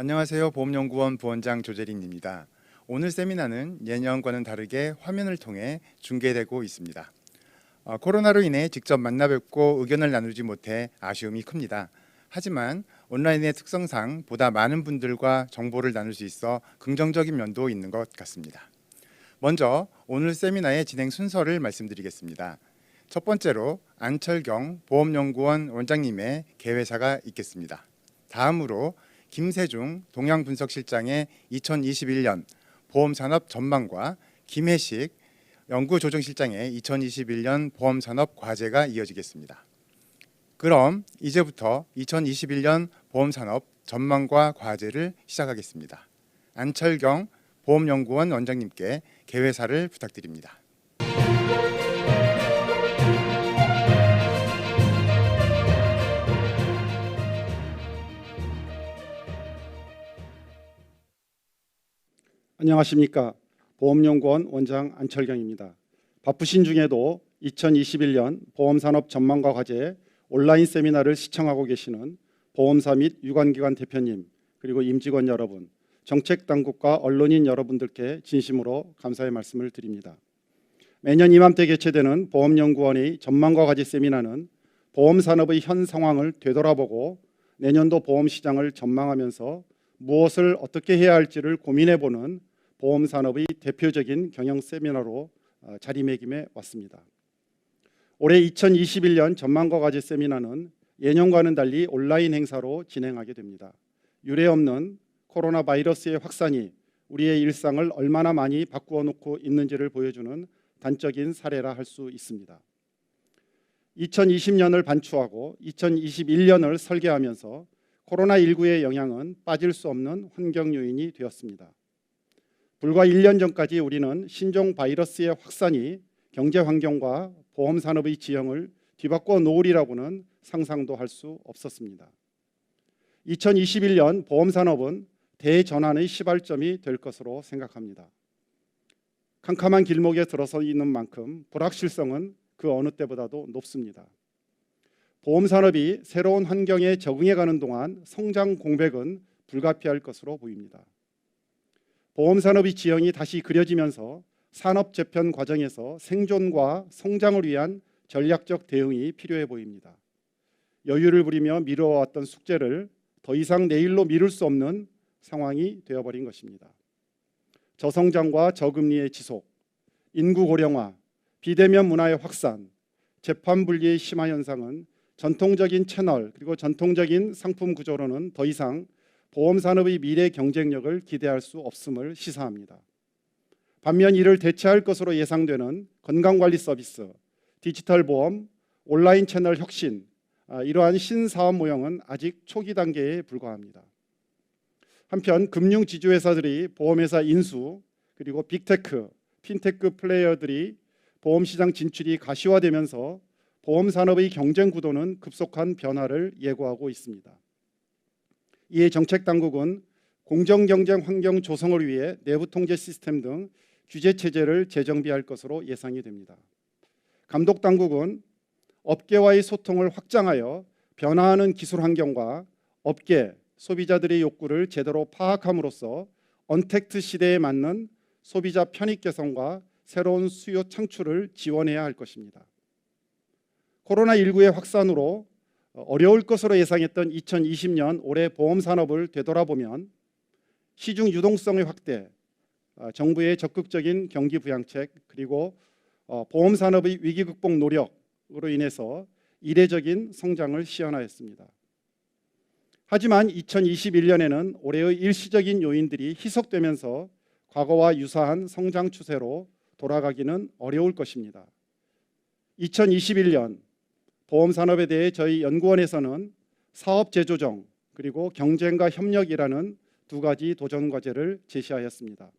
안녕하세요. 보험연구원 부원장 조재린입니다. 오늘 세미나는 예년과는 다르게 화면을 통해 중계되고 있습니다. 코로나로 인해 직접 만나 뵙고 의견을 나누지 못해 아쉬움이 큽니다. 하지만 온라인의 특성상 보다 많은 분들과 정보를 나눌 수 있어 긍정적인 면도 있는 것 같습니다. 먼저 오늘 세미나의 진행 순서를 말씀드리겠습니다. 첫 번째로 안철경 보험연구원 원장님의 개회사가 있겠습니다. 다음으로 김세중 동향분석실장의 2021년 보험산업 전망과 김혜식 연구조정실장의 2021년 보험산업 과제가 이어지겠습니다. 그럼 이제부터 2021년 보험산업 전망과 과제를 시작하겠습니다. 안철경 보험연구원 원장님께 개회사를 부탁드립니다. 안녕하십니까. 보험연구원 원장 안철경입니다. 바쁘신 중에도 2021년 보험산업 전망과 과제 온라인 세미나를 시청하고 계시는 보험사 및 유관기관 대표님, 그리고 임직원 여러분, 정책당국과 언론인 여러분들께 진심으로 감사의 말씀을 드립니다. 매년 이맘때 개최되는 보험연구원의 전망과 과제 세미나는 보험산업의 현 상황을 되돌아보고 내년도 보험시장을 전망하면서 무엇을 어떻게 해야 할지를 고민해보는 보험산업의 대표적인 경영 세미나로 자리매김해 왔습니다. 올해 2021년 전망과 과제 세미나는 예년과는 달리 온라인 행사로 진행하게 됩니다. 유례없는 코로나 바이러스의 확산이 우리의 일상을 얼마나 많이 바꾸어 놓고 있는지를 보여주는 단적인 사례라 할 수 있습니다. 2020년을 반추하고 2021년을 설계하면서 코로나19의 영향은 빠질 수 없는 환경 요인이 되었습니다. 불과 1년 전까지 우리는 신종 바이러스의 확산이 경제 환경과 보험 산업의 지형을 뒤바꿔 놓으리라고는 상상도 할 수 없었습니다. 2021년 보험 산업은 대전환의 시발점이 될 것으로 생각합니다. 캄캄한 길목에 들어서 있는 만큼 불확실성은 그 어느 때보다도 높습니다. 보험 산업이 새로운 환경에 적응해가는 동안 성장 공백은 불가피할 것으로 보입니다. 보험 산업의 지형이 다시 그려지면서 산업 재편 과정에서 생존과 성장을 위한 전략적 대응이 필요해 보입니다. 여유를 부리며 미뤄왔던 숙제를 더 이상 내일로 미룰 수 없는 상황이 되어버린 것입니다. 저성장과 저금리의 지속, 인구 고령화, 비대면 문화의 확산, 재판 분리의 심화 현상은 전통적인 채널 그리고 전통적인 상품 구조로는 더 이상 보험 산업의 미래 경쟁력을 기대할 수 없음을 시사합니다. 반면 이를 대체할 것으로 예상되는 건강관리 서비스, 디지털 보험, 온라인 채널 혁신, 이러한 신사업 모형은 아직 초기 단계에 불과합니다. 한편 금융지주회사들이 보험회사 인수 그리고 빅테크, 핀테크 플레이어들이 보험시장 진출이 가시화되면서 보험산업의 경쟁 구도는 급속한 변화를 예고하고 있습니다. 이에 정책당국은 공정경쟁 환경 조성을 위해 내부통제 시스템 등 규제체제를 재정비할 것으로 예상이 됩니다. 감독당국은 업계와의 소통을 확장하여 변화하는 기술 환경과 업계, 소비자들의 욕구를 제대로 파악함으로써 언택트 시대에 맞는 소비자 편익 개선과 새로운 수요 창출을 지원해야 할 것입니다. 코로나19의 확산으로 어려울 것으로 예상했던 2020년 올해 보험 산업을 되돌아보면 시중 유동성의 확대, 정부의 적극적인 경기 부양책 그리고 보험 산업의 위기 극복 노력으로 인해서 이례적인 성장을 시현하였습니다. 하지만 2021년에는 올해의 일시적인 요인들이 희석되면서 과거와 유사한 성장 추세로 돌아가기는 어려울 것입니다. 2021년 보험 산업에 대해 저희 연구원에서는 사업 재조정 그리고 경쟁과 협력이라는 두 가지 도전 과제를 제시하였습니다.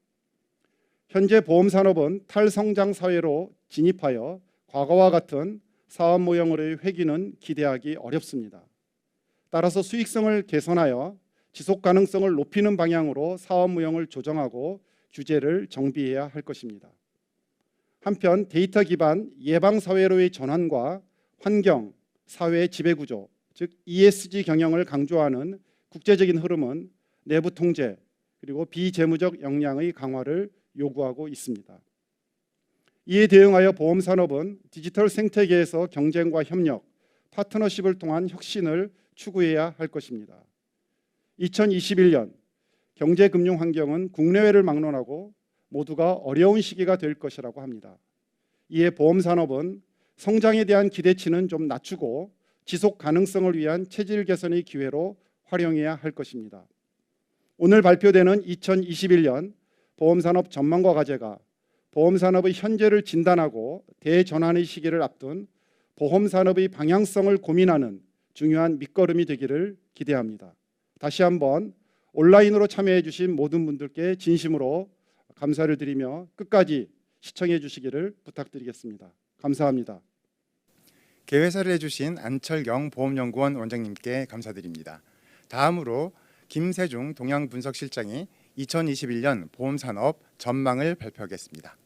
현재 보험 산업은 탈성장 사회로 진입하여 과거와 같은 사업 모형으로의 회귀는 기대하기 어렵습니다. 따라서 수익성을 개선하여 지속 가능성을 높이는 방향으로 사업 모형을 조정하고 규제를 정비해야 할 것입니다. 한편 데이터 기반 예방 사회로의 전환과 환경, 사회 지배구조, 즉 ESG 경영을 강조하는 국제적인 흐름은 내부 통제 그리고 비재무적 역량의 강화를 요구하고 있습니다. 이에 대응하여 보험산업은 디지털 생태계에서 경쟁과 협력, 파트너십을 통한 혁신을 추구해야 할 것입니다. 2021년 경제금융 환경은 국내외를 막론하고 모두가 어려운 시기가 될 것이라고 합니다. 이에 보험산업은 성장에 대한 기대치는 좀 낮추고 지속 가능성을 위한 체질 개선의 기회로 활용해야 할 것입니다. 오늘 발표되는 2021년 보험산업 전망과 과제가 보험산업의 현재를 진단하고 대전환의 시기를 앞둔 보험산업의 방향성을 고민하는 중요한 밑거름이 되기를 기대합니다. 다시 한번 온라인으로 참여해 주신 모든 분들께 진심으로 감사를 드리며 끝까지 시청해 주시기를 부탁드리겠습니다. 감사합니다. 개회사를 해주신 안철경 보험연구원 원장님께 감사드립니다. 다음으로 김세중 동향분석실장이 2021년 보험산업 전망을 발표하겠습니다.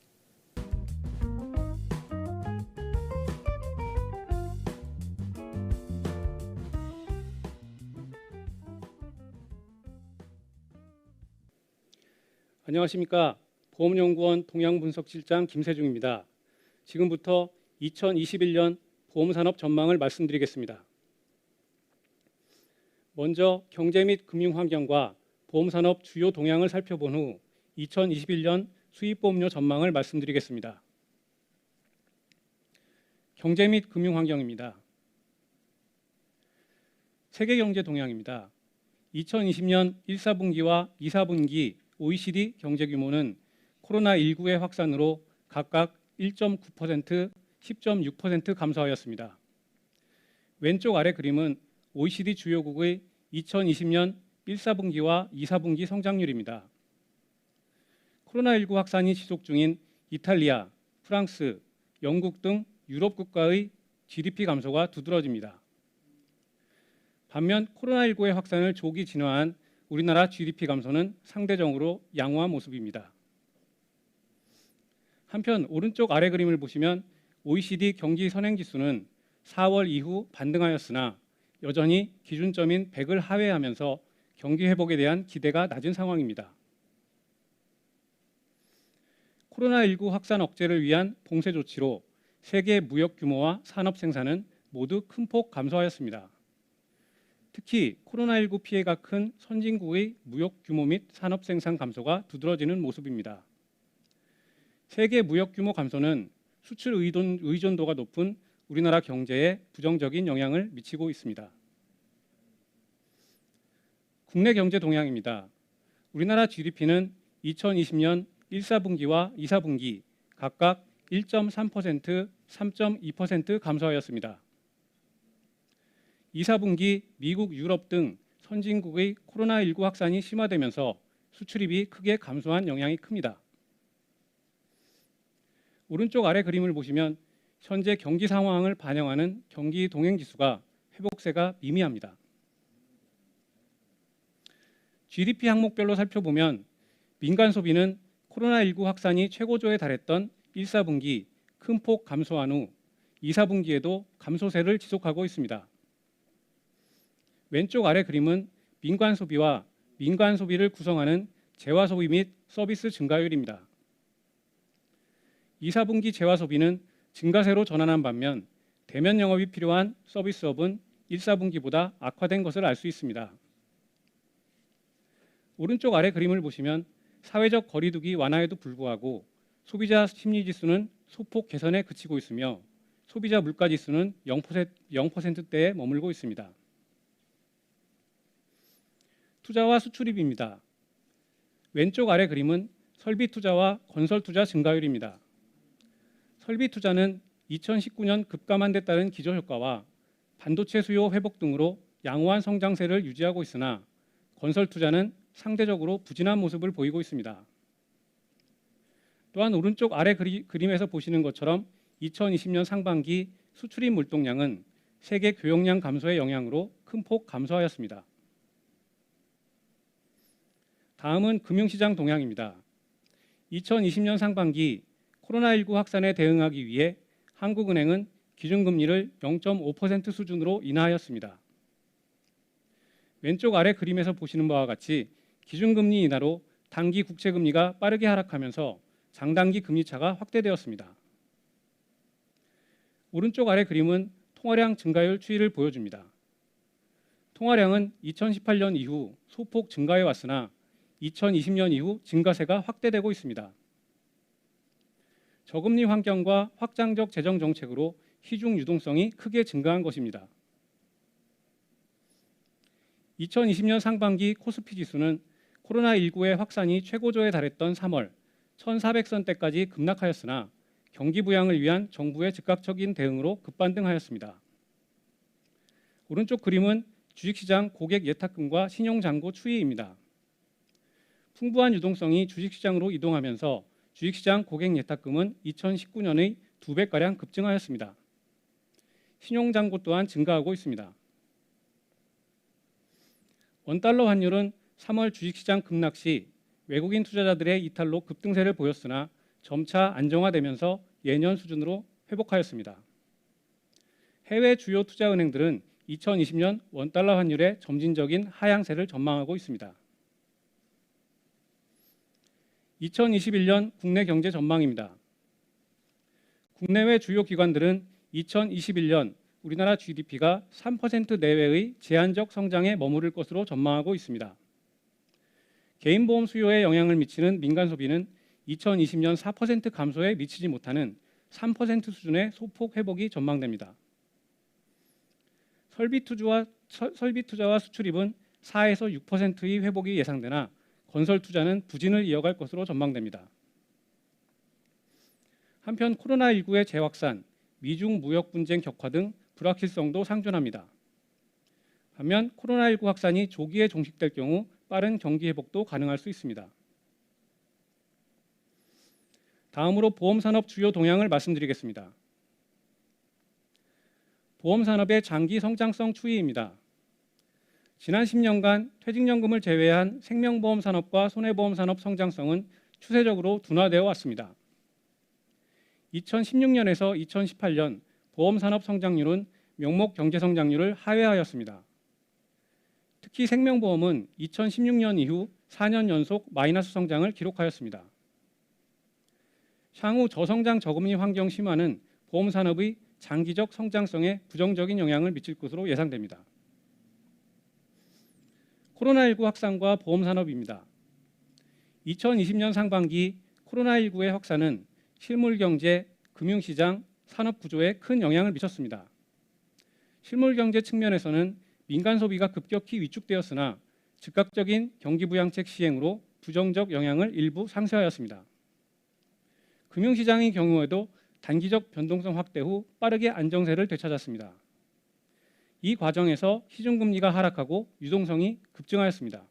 안녕하십니까. 보험연구원 동향분석실장 김세중입니다. 지금부터 2021년 보험산업 전망을 말씀드리겠습니다. 먼저 경제 및 금융환경과 보험산업 주요 동향을 살펴본 후 2021년 수입보험료 전망을 말씀드리겠습니다. 경제 및 금융환경입니다. 세계경제 동향입니다. 2020년 1, 4분기와 2, 4분기 OECD 경제 규모는 코로나19의 확산으로 각각 1.9%, 10.6% 감소하였습니다. 왼쪽 아래 그림은 OECD 주요국의 2020년 1, 4분기와 2, 4분기 성장률입니다. 코로나19 확산이 지속 중인 이탈리아, 프랑스, 영국 등 유럽 국가의 GDP 감소가 두드러집니다. 반면 코로나19의 확산을 조기 진화한 우리나라 GDP 감소는 상대적으로 양호한 모습입니다. 한편 오른쪽 아래 그림을 보시면 OECD 경기 선행지수는 4월 이후 반등하였으나 여전히 기준점인 100을 하회하면서 경기 회복에 대한 기대가 낮은 상황입니다. 코로나19 확산 억제를 위한 봉쇄 조치로 세계 무역 규모와 산업 생산은 모두 큰 폭 감소하였습니다. 특히 코로나19 피해가 큰 선진국의 무역 규모 및 산업 생산 감소가 두드러지는 모습입니다. 세계 무역 규모 감소는 수출 의존도가 높은 우리나라 경제에 부정적인 영향을 미치고 있습니다. 국내 경제 동향입니다. 우리나라 GDP는 2020년 1, 4분기와 2, 4분기 각각 1.3%, 3.2% 감소하였습니다. 2, 4분기 미국, 유럽 등 선진국의 코로나19 확산이 심화되면서 수출입이 크게 감소한 영향이 큽니다. 오른쪽 아래 그림을 보시면 현재 경기 상황을 반영하는 경기 동행지수가 회복세가 미미합니다. GDP 항목별로 살펴보면 민간 소비는 코로나19 확산이 최고조에 달했던 1, 4분기 큰 폭 감소한 후 2, 4분기에도 감소세를 지속하고 있습니다. 왼쪽 아래 그림은 민간 소비와 민간 소비를 구성하는 재화 소비 및 서비스 증가율입니다. 2, 4분기 재화 소비는 증가세로 전환한 반면 대면 영업이 필요한 서비스업은 1, 4분기보다 악화된 것을 알 수 있습니다. 오른쪽 아래 그림을 보시면 사회적 거리두기 완화에도 불구하고 소비자 심리지수는 소폭 개선에 그치고 있으며 소비자 물가지수는 0%대에 머물고 있습니다. 투자와 수출입입니다. 왼쪽 아래 그림은 설비 투자와 건설 투자 증가율입니다. 설비 투자는 2019년 급감한 데 따른 기저효과와 반도체 수요 회복 등으로 양호한 성장세를 유지하고 있으나 건설 투자는 상대적으로 부진한 모습을 보이고 있습니다. 또한 오른쪽 아래 그림에서 보시는 것처럼 2020년 상반기 수출입 물동량은 세계 교역량 감소의 영향으로 큰 폭 감소하였습니다. 다음은 금융시장 동향입니다. 2020년 상반기 코로나19 확산에 대응하기 위해 한국은행은 기준금리를 0.5% 수준으로 인하하였습니다. 왼쪽 아래 그림에서 보시는 바와 같이 기준금리 인하로 단기 국채금리가 빠르게 하락하면서 장단기 금리차가 확대되었습니다. 오른쪽 아래 그림은 통화량 증가율 추이를 보여줍니다. 통화량은 2018년 이후 소폭 증가해 왔으나 2020년 이후 증가세가 확대되고 있습니다. 저금리 환경과 확장적 재정 정책으로 시중 유동성이 크게 증가한 것입니다. 2020년 상반기 코스피 지수는 코로나19의 확산이 최고조에 달했던 3월 1400선대까지 급락하였으나 경기 부양을 위한 정부의 즉각적인 대응으로 급반등하였습니다. 오른쪽 그림은 주식시장 고객 예탁금과 신용잔고 추이입니다. 풍부한 유동성이 주식시장으로 이동하면서 주식시장 고객 예탁금은 2019년의 2배가량 급증하였습니다. 신용잔고 또한 증가하고 있습니다. 원달러 환율은 3월 주식시장 급락 시 외국인 투자자들의 이탈로 급등세를 보였으나 점차 안정화되면서 예년 수준으로 회복하였습니다. 해외 주요 투자은행들은 2020년 원달러 환율의 점진적인 하향세를 전망하고 있습니다. 2021년 국내 경제 전망입니다. 국내외 주요 기관들은 2021년 우리나라 GDP가 3% 내외의 제한적 성장에 머무를 것으로 전망하고 있습니다. 개인보험 수요에 영향을 미치는 민간 소비는 2020년 4% 감소에 미치지 못하는 3% 수준의 소폭 회복이 전망됩니다. 설비 투자와 수출입은 4에서 6%의 회복이 예상되나 건설 투자는 부진을 이어갈 것으로 전망됩니다. 한편 코로나19의 재확산, 미중 무역 분쟁 격화 등 불확실성도 상존합니다. 반면 코로나19 확산이 조기에 종식될 경우 빠른 경기 회복도 가능할 수 있습니다. 다음으로 보험산업 주요 동향을 말씀드리겠습니다. 보험산업의 장기 성장성 추이입니다. 지난 10년간 퇴직연금을 제외한 생명보험 산업과 손해보험 산업 성장성은 추세적으로 둔화되어 왔습니다. 2016년에서 2018년 보험산업 성장률은 명목 경제성장률을 하회하였습니다. 특히 생명보험은 2016년 이후 4년 연속 마이너스 성장을 기록하였습니다. 향후 저성장 저금리 환경 심화는 보험산업의 장기적 성장성에 부정적인 영향을 미칠 것으로 예상됩니다. 코로나19 확산과 보험산업입니다. 2020년 상반기 코로나19의 확산은 실물경제, 금융시장, 산업구조에 큰 영향을 미쳤습니다. 실물경제 측면에서는 민간 소비가 급격히 위축되었으나 즉각적인 경기부양책 시행으로 부정적 영향을 일부 상쇄하였습니다. 금융시장의 경우에도 단기적 변동성 확대 후 빠르게 안정세를 되찾았습니다. 이 과정에서 시중금리가 하락하고 유동성이 급증하였습니다.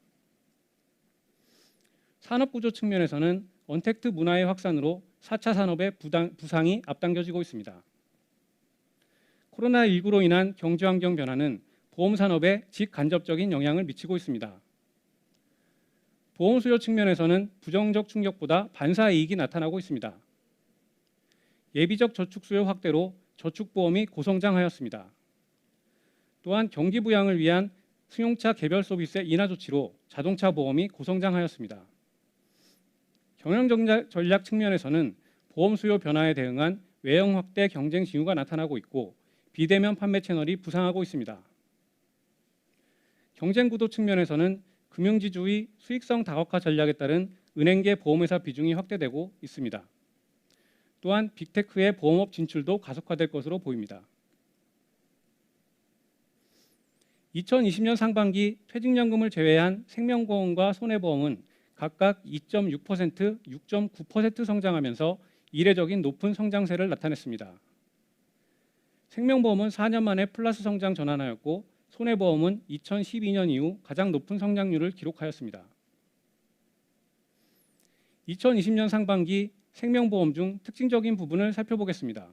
산업구조 측면에서는 언택트 문화의 확산으로 4차 산업의 부상이 앞당겨지고 있습니다. 코로나19로 인한 경제환경 변화는 보험산업에 직간접적인 영향을 미치고 있습니다. 보험 수요 측면에서는 부정적 충격보다 반사이익이 나타나고 있습니다. 예비적 저축 수요 확대로 저축보험이 고성장하였습니다. 또한 경기 부양을 위한 승용차 개별 소비세 인하 조치로 자동차 보험이 고성장하였습니다. 경영 전략 측면에서는 보험 수요 변화에 대응한 외형 확대 경쟁 징후가 나타나고 있고 비대면 판매 채널이 부상하고 있습니다. 경쟁 구도 측면에서는 금융지주의 수익성 다각화 전략에 따른 은행계 보험회사 비중이 확대되고 있습니다. 또한 빅테크의 보험업 진출도 가속화될 것으로 보입니다. 2020년 상반기 퇴직연금을 제외한 생명보험과 손해보험은 각각 2.6%, 6.9% 성장하면서 이례적인 높은 성장세를 나타냈습니다. 생명보험은 4년 만에 플러스 성장 전환하였고 손해보험은 2012년 이후 가장 높은 성장률을 기록하였습니다. 2020년 상반기 생명보험 중 특징적인 부분을 살펴보겠습니다.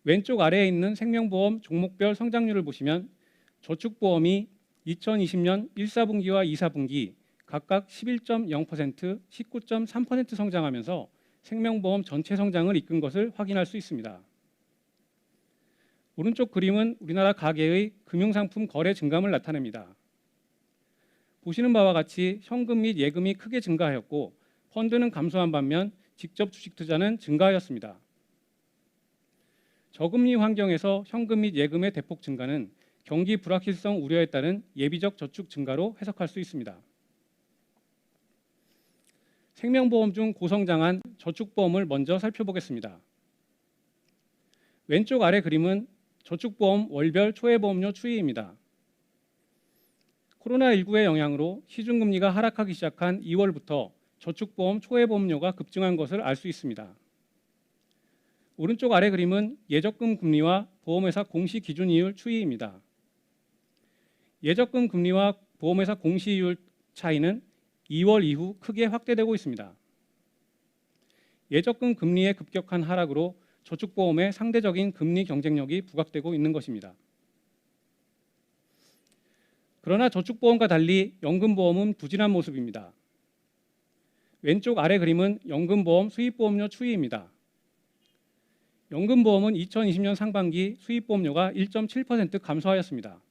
왼쪽 아래에 있는 생명보험 종목별 성장률을 보시면 저축보험이 2020년 1사분기와 2사분기 각각 11.0%, 19.3% 성장하면서 생명보험 전체 성장을 이끈 것을 확인할 수 있습니다. 오른쪽 그림은 우리나라 가계의 금융상품 거래 증감을 나타냅니다. 보시는 바와 같이 현금 및 예금이 크게 증가하였고 펀드는 감소한 반면 직접 주식 투자는 증가하였습니다. 저금리 환경에서 현금 및 예금의 대폭 증가는 경기 불확실성 우려에 따른 예비적 저축 증가로 해석할 수 있습니다. 생명보험 중 고성장한 저축보험을 먼저 살펴보겠습니다. 왼쪽 아래 그림은 저축보험 월별 초회보험료 추이입니다. 코로나19의 영향으로 시중금리가 하락하기 시작한 2월부터 저축보험 초회보험료가 급증한 것을 알 수 있습니다. 오른쪽 아래 그림은 예적금 금리와 보험회사 공시기준이율 추이입니다. 예적금 금리와 보험회사 공시이율 차이는 2월 이후 크게 확대되고 있습니다. 예적금 금리의 급격한 하락으로 저축보험의 상대적인 금리 경쟁력이 부각되고 있는 것입니다. 그러나 저축보험과 달리 연금보험은 부진한 모습입니다. 왼쪽 아래 그림은 연금보험 수입보험료 추이입니다. 연금보험은 2020년 상반기 수입보험료가 1.7% 감소하였습니다.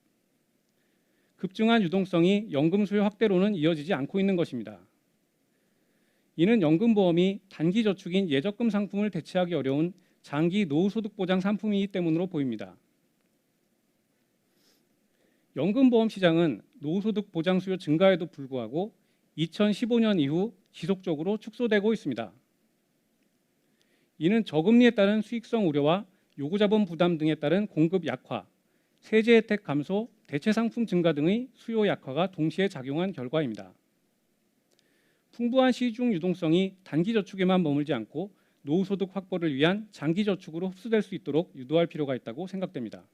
급증한 유동성이 연금 수요 확대로는 이어지지 않고 있는 것입니다. 이는 연금보험이 단기 저축인 예적금 상품을 대체하기 어려운 장기 노후소득보장 상품이기 때문으로 보입니다. 연금보험 시장은 노후소득 보장 수요 증가에도 불구하고 2015년 이후 지속적으로 축소되고 있습니다. 이는 저금리에 따른 수익성 우려와 요구자본 부담 등에 따른 공급 약화, 세제 혜택 감소, 대체 상품 증가 등의 수요 약화가 동시에 작용한 결과입니다. 풍부한 시중 유동성이 단기 저축에만 머물지 않고 노후소득 확보를 위한 장기 저축으로 흡수될 수 있도록 유도할 필요가 있다고 생각됩니다.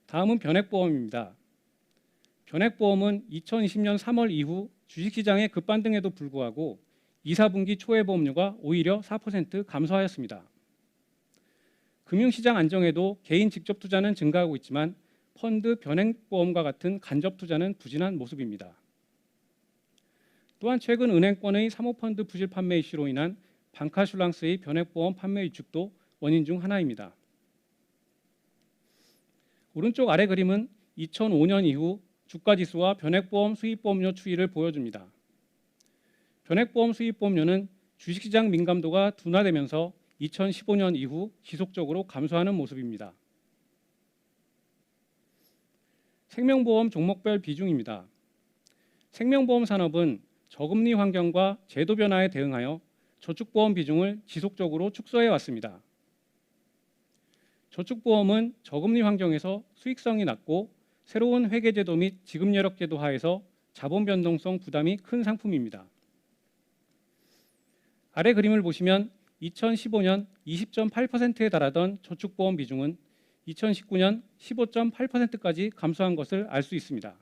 다음은 변액보험입니다. 변액보험은 2020년 3월 이후 주식시장의 급반등에도 불구하고 2, 4분기 초회 보험료가 오히려 4% 감소하였습니다. 금융시장 안정에도 개인 직접 투자는 증가하고 있지만 펀드 변액보험과 같은 간접 투자는 부진한 모습입니다. 또한 최근 은행권의 사모펀드 부실 판매 이슈로 인한 방카슈랑스의 변액보험 판매 위축도 원인 중 하나입니다. 오른쪽 아래 그림은 2005년 이후 주가지수와 변액보험 수입보험료 추이를 보여줍니다. 변액보험 수입보험료는 주식시장 민감도가 둔화되면서 2015년 이후 지속적으로 감소하는 모습입니다. 생명보험 종목별 비중입니다. 생명보험 산업은 저금리 환경과 제도 변화에 대응하여 저축보험 비중을 지속적으로 축소해 왔습니다. 저축보험은 저금리 환경에서 수익성이 낮고 새로운 회계제도 및 지급여력제도 하에서 자본 변동성 부담이 큰 상품입니다. 아래 그림을 보시면 2015년 20.8%에 달하던 저축보험 비중은 2019년 15.8%까지 감소한 것을 알 수 있습니다.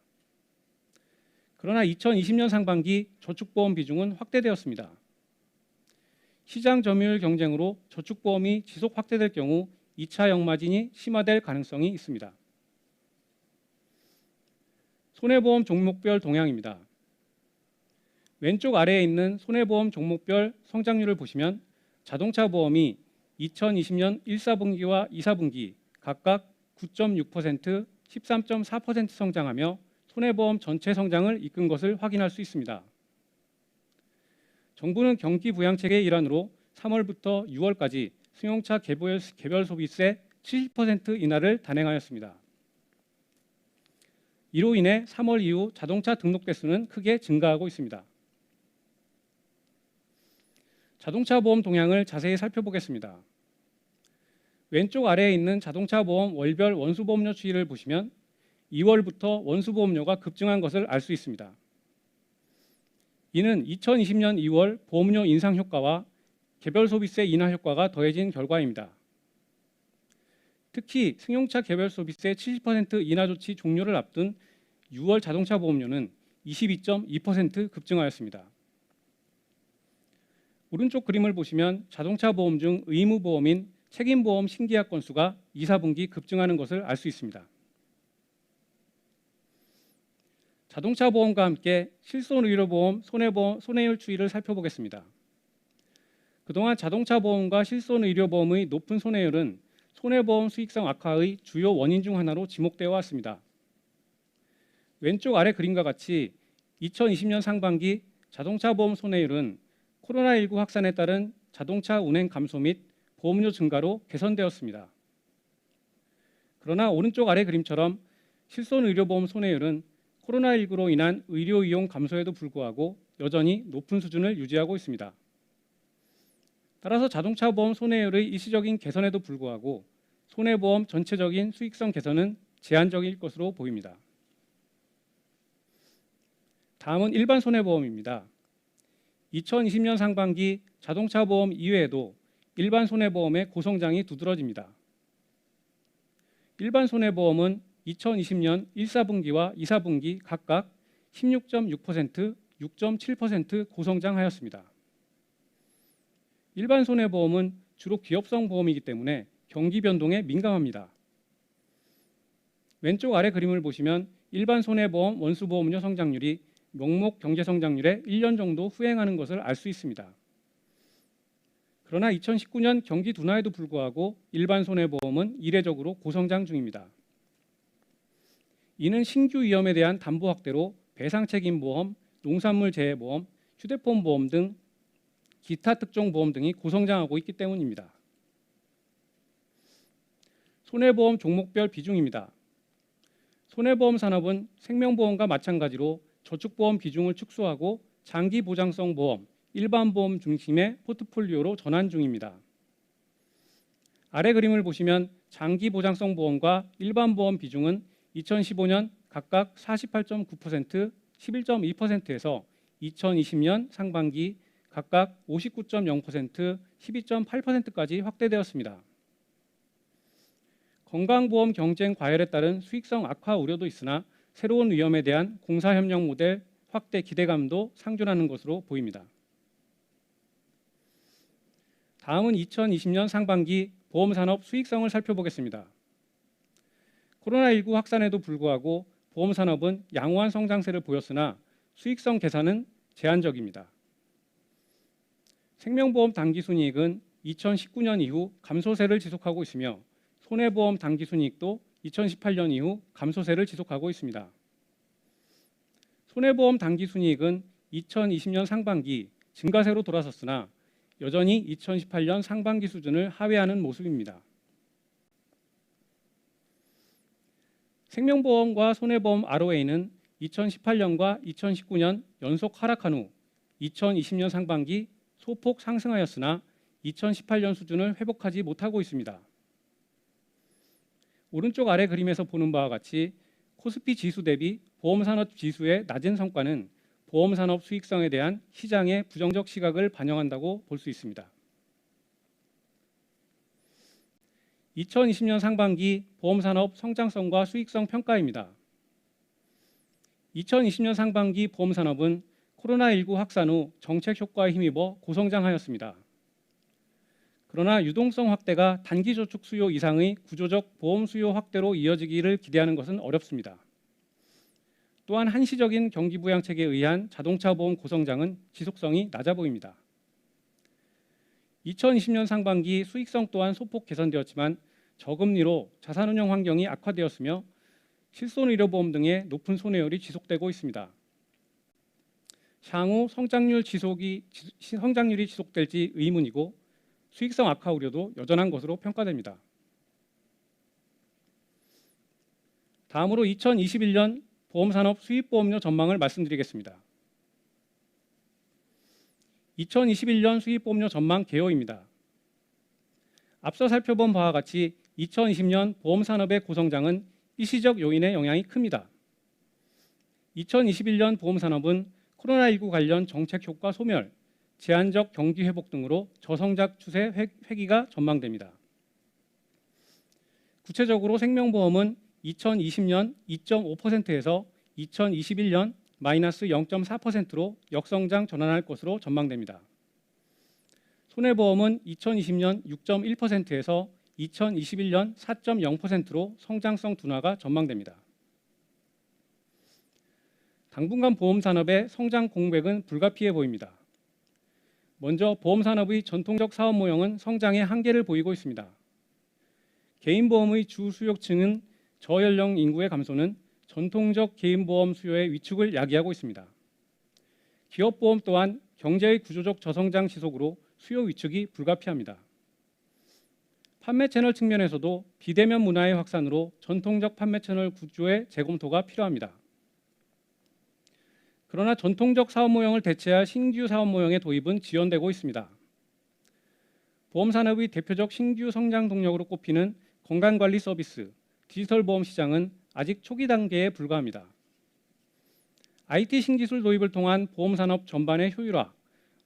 그러나 2020년 상반기 저축보험 비중은 확대되었습니다. 시장 점유율 경쟁으로 저축보험이 지속 확대될 경우 2차 역마진이 심화될 가능성이 있습니다. 손해보험 종목별 동향입니다. 왼쪽 아래에 있는 손해보험 종목별 성장률을 보시면 자동차 보험이 2020년 1, 4분기와 2, 4분기 각각 9.6%, 13.4% 성장하며 손해보험 전체 성장을 이끈 것을 확인할 수 있습니다. 정부는 경기 부양책의 일환으로 3월부터 6월까지 승용차 개별 소비세 70% 인하를 단행하였습니다. 이로 인해 3월 이후 자동차 등록 대수는 크게 증가하고 있습니다. 자동차 보험 동향을 자세히 살펴보겠습니다. 왼쪽 아래에 있는 자동차 보험 월별 원수보험료 추이를 보시면 2월부터 원수보험료가 급증한 것을 알 수 있습니다. 이는 2020년 2월 보험료 인상 효과와 개별 소비세 인하 효과가 더해진 결과입니다. 특히 승용차 개별 소비세 70% 인하 조치 종료를 앞둔 6월 자동차 보험료는 22.2% 급증하였습니다. 오른쪽 그림을 보시면 자동차 보험 중 의무 보험인 책임보험 신계약 건수가 2, 4분기 급증하는 것을 알 수 있습니다. 자동차 보험과 함께 실손의료보험, 손해율 추이를 살펴보겠습니다. 그동안 자동차 보험과 실손의료보험의 높은 손해율은 손해보험 수익성 악화의 주요 원인 중 하나로 지목되어 왔습니다. 왼쪽 아래 그림과 같이 2020년 상반기 자동차 보험 손해율은 코로나19 확산에 따른 자동차 운행 감소 및 보험료 증가로 개선되었습니다. 그러나 오른쪽 아래 그림처럼 실손의료보험 손해율은 코로나19로 인한 의료 이용 감소에도 불구하고 여전히 높은 수준을 유지하고 있습니다. 따라서 자동차 보험 손해율의 일시적인 개선에도 불구하고 손해보험 전체적인 수익성 개선은 제한적일 것으로 보입니다. 다음은 일반 손해보험입니다. 2020년 상반기 자동차 보험 이외에도 일반 손해보험의 고성장이 두드러집니다. 일반 손해보험은 2020년 1, 4분기와 2, 4분기 각각 16.6%, 6.7% 고성장하였습니다. 일반 손해보험은 주로 기업성 보험이기 때문에 경기 변동에 민감합니다. 왼쪽 아래 그림을 보시면 일반 손해보험 원수보험료 성장률이 명목 경제 성장률에 1년 정도 후행하는 것을 알 수 있습니다. 그러나 2019년 경기 둔화에도 불구하고 일반 손해보험은 이례적으로 고성장 중입니다. 이는 신규 위험에 대한 담보 확대로 배상책임보험, 농산물 재해보험, 휴대폰 보험 등 기타 특종 보험 등이 고성장하고 있기 때문입니다. 손해보험 종목별 비중입니다. 손해보험 산업은 생명보험과 마찬가지로 저축보험 비중을 축소하고 장기 보장성 보험, 일반 보험 중심의 포트폴리오로 전환 중입니다. 아래 그림을 보시면 장기 보장성 보험과 일반 보험 비중은 2015년 각각 48.9%, 11.2%에서 2020년 상반기 각각 59.0%, 12.8%까지 확대되었습니다. 건강보험 경쟁 과열에 따른 수익성 악화 우려도 있으나 새로운 위험에 대한 공사협력 모델 확대 기대감도 상존하는 것으로 보입니다. 다음은 2020년 상반기 보험산업 수익성을 살펴보겠습니다. 코로나19 확산에도 불구하고 보험산업은 양호한 성장세를 보였으나 수익성 개선은 제한적입니다. 생명보험 당기순이익은 2019년 이후 감소세를 지속하고 있으며 손해보험 당기순이익도 2018년 이후 감소세를 지속하고 있습니다. 손해보험 당기순이익은 2020년 상반기 증가세로 돌아섰으나 여전히 2018년 상반기 수준을 하회하는 모습입니다. 생명보험과 손해보험 ROA는 2018년과 2019년 연속 하락한 후 2020년 상반기 소폭 상승하였으나 2018년 수준을 회복하지 못하고 있습니다. 오른쪽 아래 그림에서 보는 바와 같이 코스피 지수 대비 보험산업 지수의 낮은 성과는 보험산업 수익성에 대한 시장의 부정적 시각을 반영한다고 볼 수 있습니다. 2020년 상반기 보험산업 성장성과 수익성 평가입니다. 2020년 상반기 보험산업은 코로나19 확산 후 정책 효과에 힘입어 고성장하였습니다. 그러나 유동성 확대가 단기 저축 수요 이상의 구조적 보험 수요 확대로 이어지기를 기대하는 것은 어렵습니다. 또한 한시적인 경기 부양책에 의한 자동차 보험 고성장은 지속성이 낮아 보입니다. 2020년 상반기 수익성 또한 소폭 개선되었지만 저금리로 자산운용 환경이 악화되었으며 실손의료보험 등의 높은 손해율이 지속되고 있습니다. 향후 성장률이 지속될지 의문이고 수익성 악화 우려도 여전한 것으로 평가됩니다. 다음으로 2021년 보험산업 수입보험료 전망을 말씀드리겠습니다. 2021년 수입보험료 전망 개요입니다. 앞서 살펴본 바와 같이 2020년 보험산업의 고성장은 일시적 요인의 영향이 큽니다. 2021년 보험산업은 코로나19 관련 정책 효과 소멸, 제한적 경기 회복 등으로 저성장 추세 회기가 전망됩니다. 구체적으로 생명보험은 2020년 2.5%에서 2021년 마이너스 0.4%로 역성장 전환할 것으로 전망됩니다. 손해보험은 2020년 6.1%에서 2021년 4.0%로 성장성 둔화가 전망됩니다. 당분간 보험산업의 성장 공백은 불가피해 보입니다. 먼저 보험산업의 전통적 사업 모형은 성장의 한계를 보이고 있습니다. 개인보험의 주 수요층은 저연령 인구의 감소는 전통적 개인보험 수요의 위축을 야기하고 있습니다. 기업보험 또한 경제의 구조적 저성장 지속으로 수요 위축이 불가피합니다. 판매 채널 측면에서도 비대면 문화의 확산으로 전통적 판매 채널 구조의 재검토가 필요합니다. 그러나 전통적 사업 모형을 대체할 신규 사업 모형의 도입은 지연되고 있습니다. 보험 산업의 대표적 신규 성장 동력으로 꼽히는 건강관리 서비스, 디지털 보험 시장은 아직 초기 단계에 불과합니다. IT 신기술 도입을 통한 보험 산업 전반의 효율화,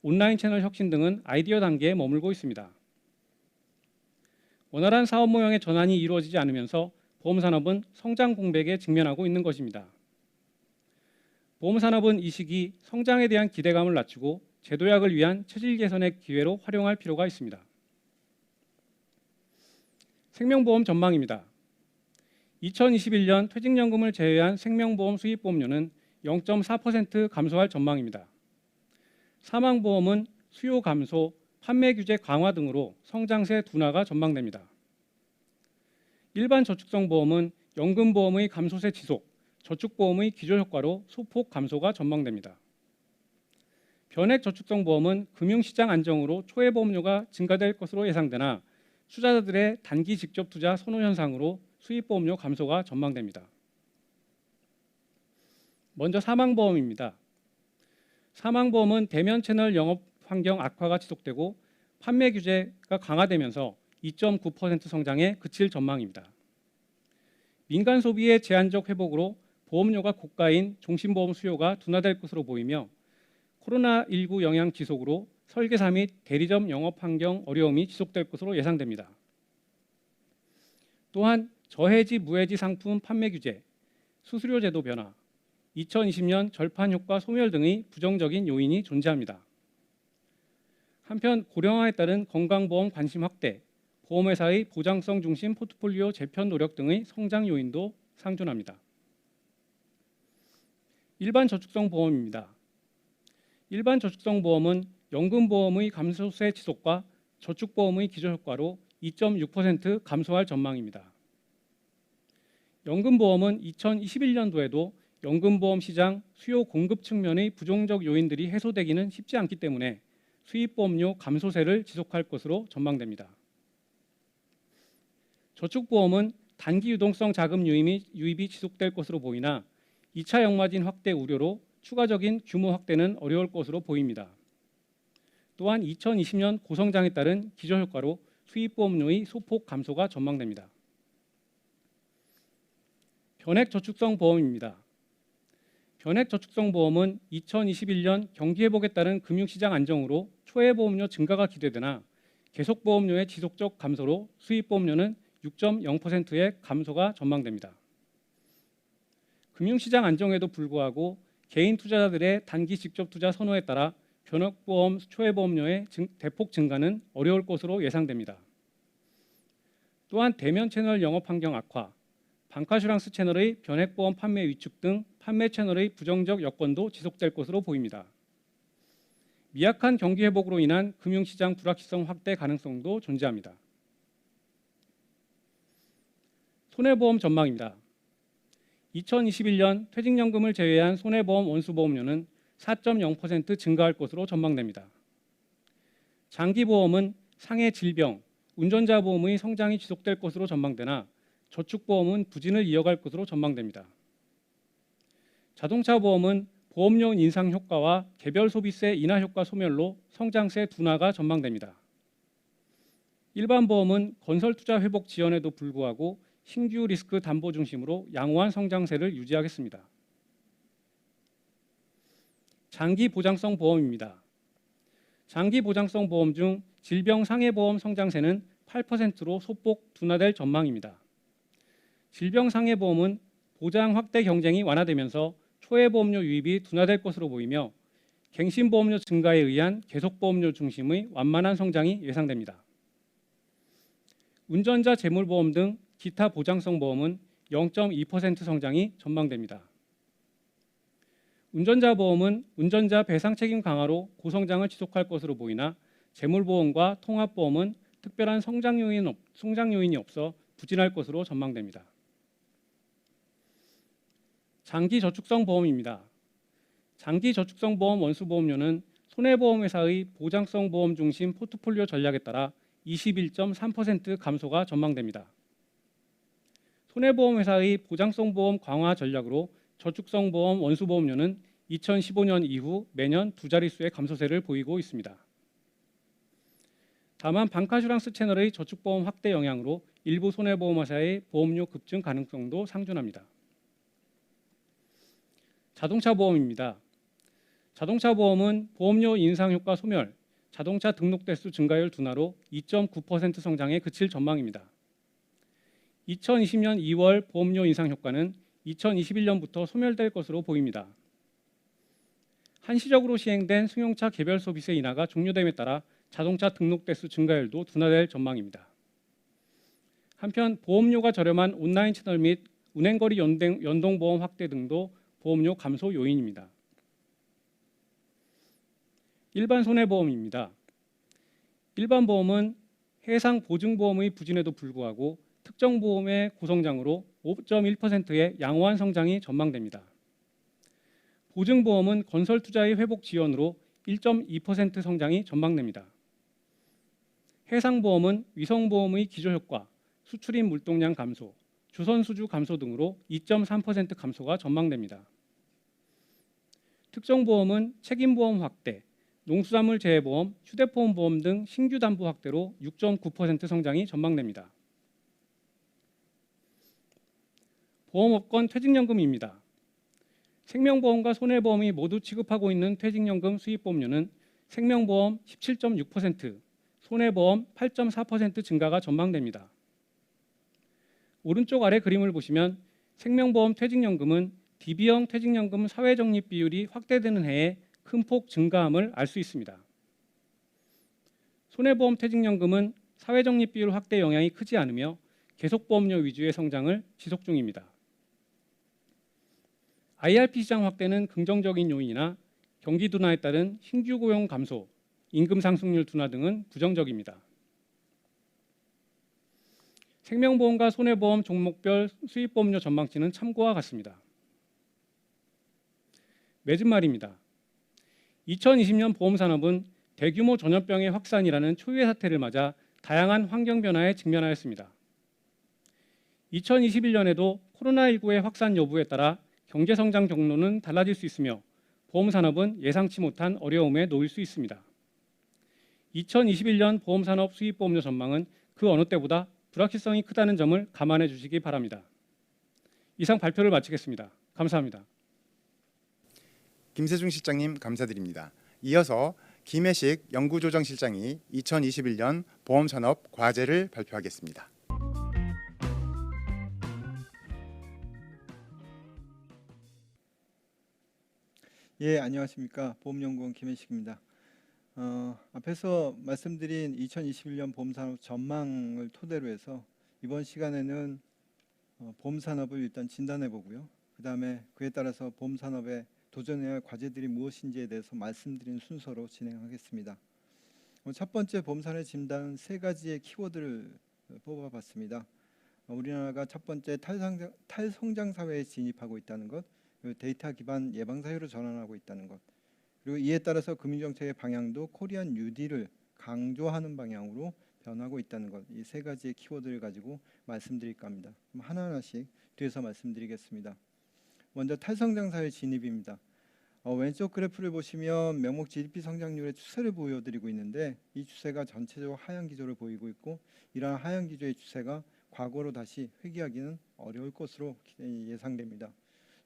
온라인 채널 혁신 등은 아이디어 단계에 머물고 있습니다. 원활한 사업 모형의 전환이 이루어지지 않으면서 보험 산업은 성장 공백에 직면하고 있는 것입니다. 보험 산업은 이 시기 성장에 대한 기대감을 낮추고 제도약을 위한 체질 개선의 기회로 활용할 필요가 있습니다. 생명보험 전망입니다. 2021년 퇴직연금을 제외한 생명보험 수입보험료는 0.4% 감소할 전망입니다. 사망보험은 수요 감소, 판매 규제 강화 등으로 성장세 둔화가 전망됩니다. 일반 저축성 보험은 연금보험의 감소세 지속, 저축보험의 기저효과로 소폭 감소가 전망됩니다. 변액 저축성 보험은 금융시장 안정으로 초회 보험료가 증가될 것으로 예상되나 투자자들의 단기 직접 투자 선호 현상으로 수입 보험료 감소가 전망됩니다. 먼저 사망보험입니다. 사망보험은 대면 채널 영업 환경 악화가 지속되고 판매 규제가 강화되면서 2.9% 성장에 그칠 전망입니다. 민간 소비의 제한적 회복으로 보험료가 고가인 종신보험 수요가 둔화될 것으로 보이며 코로나19 영향 지속으로 설계사 및 대리점 영업 환경 어려움이 지속될 것으로 예상됩니다. 또한 저해지 무해지 상품 판매 규제, 수수료 제도 변화, 2020년 절판 효과 소멸 등의 부정적인 요인이 존재합니다. 한편 고령화에 따른 건강보험 관심 확대, 보험회사의 보장성 중심 포트폴리오 재편 노력 등의 성장 요인도 상존합니다. 일반 저축성 보험입니다. 일반 저축성 보험은 연금보험의 감소세 지속과 저축보험의 기저효과로 2.6% 감소할 전망입니다. 연금보험은 2021년도에도 연금보험 시장 수요 공급 측면의 부정적 요인들이 해소되기는 쉽지 않기 때문에 수입보험료 감소세를 지속할 것으로 전망됩니다. 저축보험은 단기 유동성 자금 유입이 지속될 것으로 보이나 2차 역마진 확대 우려로 추가적인 규모 확대는 어려울 것으로 보입니다. 또한 2020년 고성장에 따른 기저효과로 수입보험료의 소폭 감소가 전망됩니다. 변액저축성 보험입니다. 변액저축성 보험은 2021년 경기회복에 따른 금융시장 안정으로 초회보험료 증가가 기대되나 계속보험료의 지속적 감소로 수입보험료는 6.0%의 감소가 전망됩니다. 금융시장 안정에도 불구하고 개인 투자자들의 단기 직접 투자 선호에 따라 변액보험 초회보험료의 대폭 증가는 어려울 것으로 예상됩니다. 또한 대면 채널 영업 환경 악화, 방카슈랑스 채널의 변액보험 판매 위축 등 판매 채널의 부정적 여건도 지속될 것으로 보입니다. 미약한 경기 회복으로 인한 금융시장 불확실성 확대 가능성도 존재합니다. 손해보험 전망입니다. 2021년 퇴직연금을 제외한 손해보험 원수보험료는 4.0% 증가할 것으로 전망됩니다. 장기보험은 상해 질병, 운전자 보험의 성장이 지속될 것으로 전망되나 저축보험은 부진을 이어갈 것으로 전망됩니다. 자동차 보험은 보험료 인상 효과와 개별 소비세 인하 효과 소멸로 성장세 둔화가 전망됩니다. 일반 보험은 건설 투자 회복 지연에도 불구하고 신규 리스크 담보 중심으로 양호한 성장세를 유지하겠습니다. 장기 보장성 보험입니다. 장기 보장성 보험 중 질병 상해 보험 성장세는 8%로 소폭 둔화될 전망입니다. 질병 상해 보험은 보장 확대 경쟁이 완화되면서 초회 보험료 유입이 둔화될 것으로 보이며 갱신 보험료 증가에 의한 계속 보험료 중심의 완만한 성장이 예상됩니다. 운전자 재물보험 등 기타 보장성 보험은 0.2% 성장이 전망됩니다. 운전자 보험은 운전자 배상 책임 강화로 고성장을 지속할 것으로 보이나 재물보험과 통합보험은 특별한 성장 요인이 없어 부진할 것으로 전망됩니다. 장기저축성 보험입니다. 장기저축성 보험 원수보험료는 손해보험회사의 보장성 보험 중심 포트폴리오 전략에 따라 21.3% 감소가 전망됩니다. 손해보험회사의 보장성 보험 강화 전략으로 저축성 보험 원수보험료는 2015년 이후 매년 두 자릿수의 감소세를 보이고 있습니다. 다만 방카슈랑스 채널의 저축보험 확대 영향으로 일부 손해보험회사의 보험료 급증 가능성도 상존합니다. 자동차 보험입니다. 자동차 보험은 보험료 인상 효과 소멸, 자동차 등록 대수 증가율 둔화로 2.9% 성장에 그칠 전망입니다. 2020년 2월 보험료 인상 효과는 2021년부터 소멸될 것으로 보입니다. 한시적으로 시행된 승용차 개별 소비세 인하가 종료됨에 따라 자동차 등록 대수 증가율도 둔화될 전망입니다. 한편 보험료가 저렴한 온라인 채널 및 운행거리 연동보험 확대 등도 보험료 감소 요인입니다. 일반 손해보험입니다. 일반 보험은 해상 보증보험의 부진에도 불구하고 특정 보험의 고성장으로 5.1%의 양호한 성장이 전망됩니다. 보증보험은 건설 투자의 회복 지연으로 1.2% 성장이 전망됩니다. 해상보험은 위성보험의 기저효과, 수출입 물동량 감소, 주선 수주 감소 등으로 2.3% 감소가 전망됩니다. 특정보험은 책임보험 확대, 농수산물 재해보험, 휴대폰 보험 등 신규 담보 확대로 6.9% 성장이 전망됩니다. 보험업권 퇴직연금입니다. 생명보험과 손해보험이 모두 취급하고 있는 퇴직연금 수입보험료는 생명보험 17.6%, 손해보험 8.4% 증가가 전망됩니다. 오른쪽 아래 그림을 보시면 생명보험 퇴직연금은 DB형 퇴직연금 사회적립 비율이 확대되는 해에 큰 폭 증가함을 알 수 있습니다. 손해보험 퇴직연금은 사회적립 비율 확대 영향이 크지 않으며 계속보험료 위주의 성장을 지속 중입니다. IRP 시장 확대는 긍정적인 요인이나 경기 둔화에 따른 신규 고용 감소, 임금 상승률 둔화 등은 부정적입니다. 생명보험과 손해보험 종목별 수입보험료 전망치는 참고와 같습니다. 맺은 말입니다. 2020년 보험산업은 대규모 전염병의 확산이라는 초유의 사태를 맞아 다양한 환경 변화에 직면하였습니다. 2021년에도 코로나19의 확산 여부에 따라 경제 성장 경로는 달라질 수 있으며 보험산업은 예상치 못한 어려움에 놓일 수 있습니다. 2021년 보험산업 수입보험료 전망은 그 어느 때보다 불확실성이 크다는 점을 감안해 주시기 바랍니다. 이상 발표를 마치겠습니다. 감사합니다. 김세중 실장님 감사드립니다. 이어서 김혜식 연구조정실장이 2021년 보험산업 과제를 발표하겠습니다. 예, 안녕하십니까. 보험연구원 김혜식입니다. 앞에서 말씀드린 2021년 보험산업 전망을 토대로 해서 이번 시간에는 보험산업을 일단 진단해 보고요. 그 다음에 그에 따라서 보험산업에 도전해야 할 과제들이 무엇인지에 대해서 말씀드린 순서로 진행하겠습니다. 첫 번째 보험산업의 진단은 세 가지의 키워드를 뽑아봤습니다. 우리나라가 첫 번째 탈성장 사회에 진입하고 있다는 것, 그리고 데이터 기반 예방 사회로 전환하고 있다는 것, 그리고 이에 따라서 금융정책의 방향도 코리안 뉴딜을 강조하는 방향으로 변하고 있다는 것, 이 세 가지의 키워드를 가지고 말씀드릴까 합니다. 그럼 하나하나씩 뒤에서 말씀드리겠습니다. 먼저 탈성장 사회 진입입니다. 왼쪽 그래프를 보시면 명목 GDP 성장률의 추세를 보여드리고 있는데 이 추세가 전체적으로 하향 기조를 보이고 있고 이러한 하향 기조의 추세가 과거로 다시 회귀하기는 어려울 것으로 예상됩니다.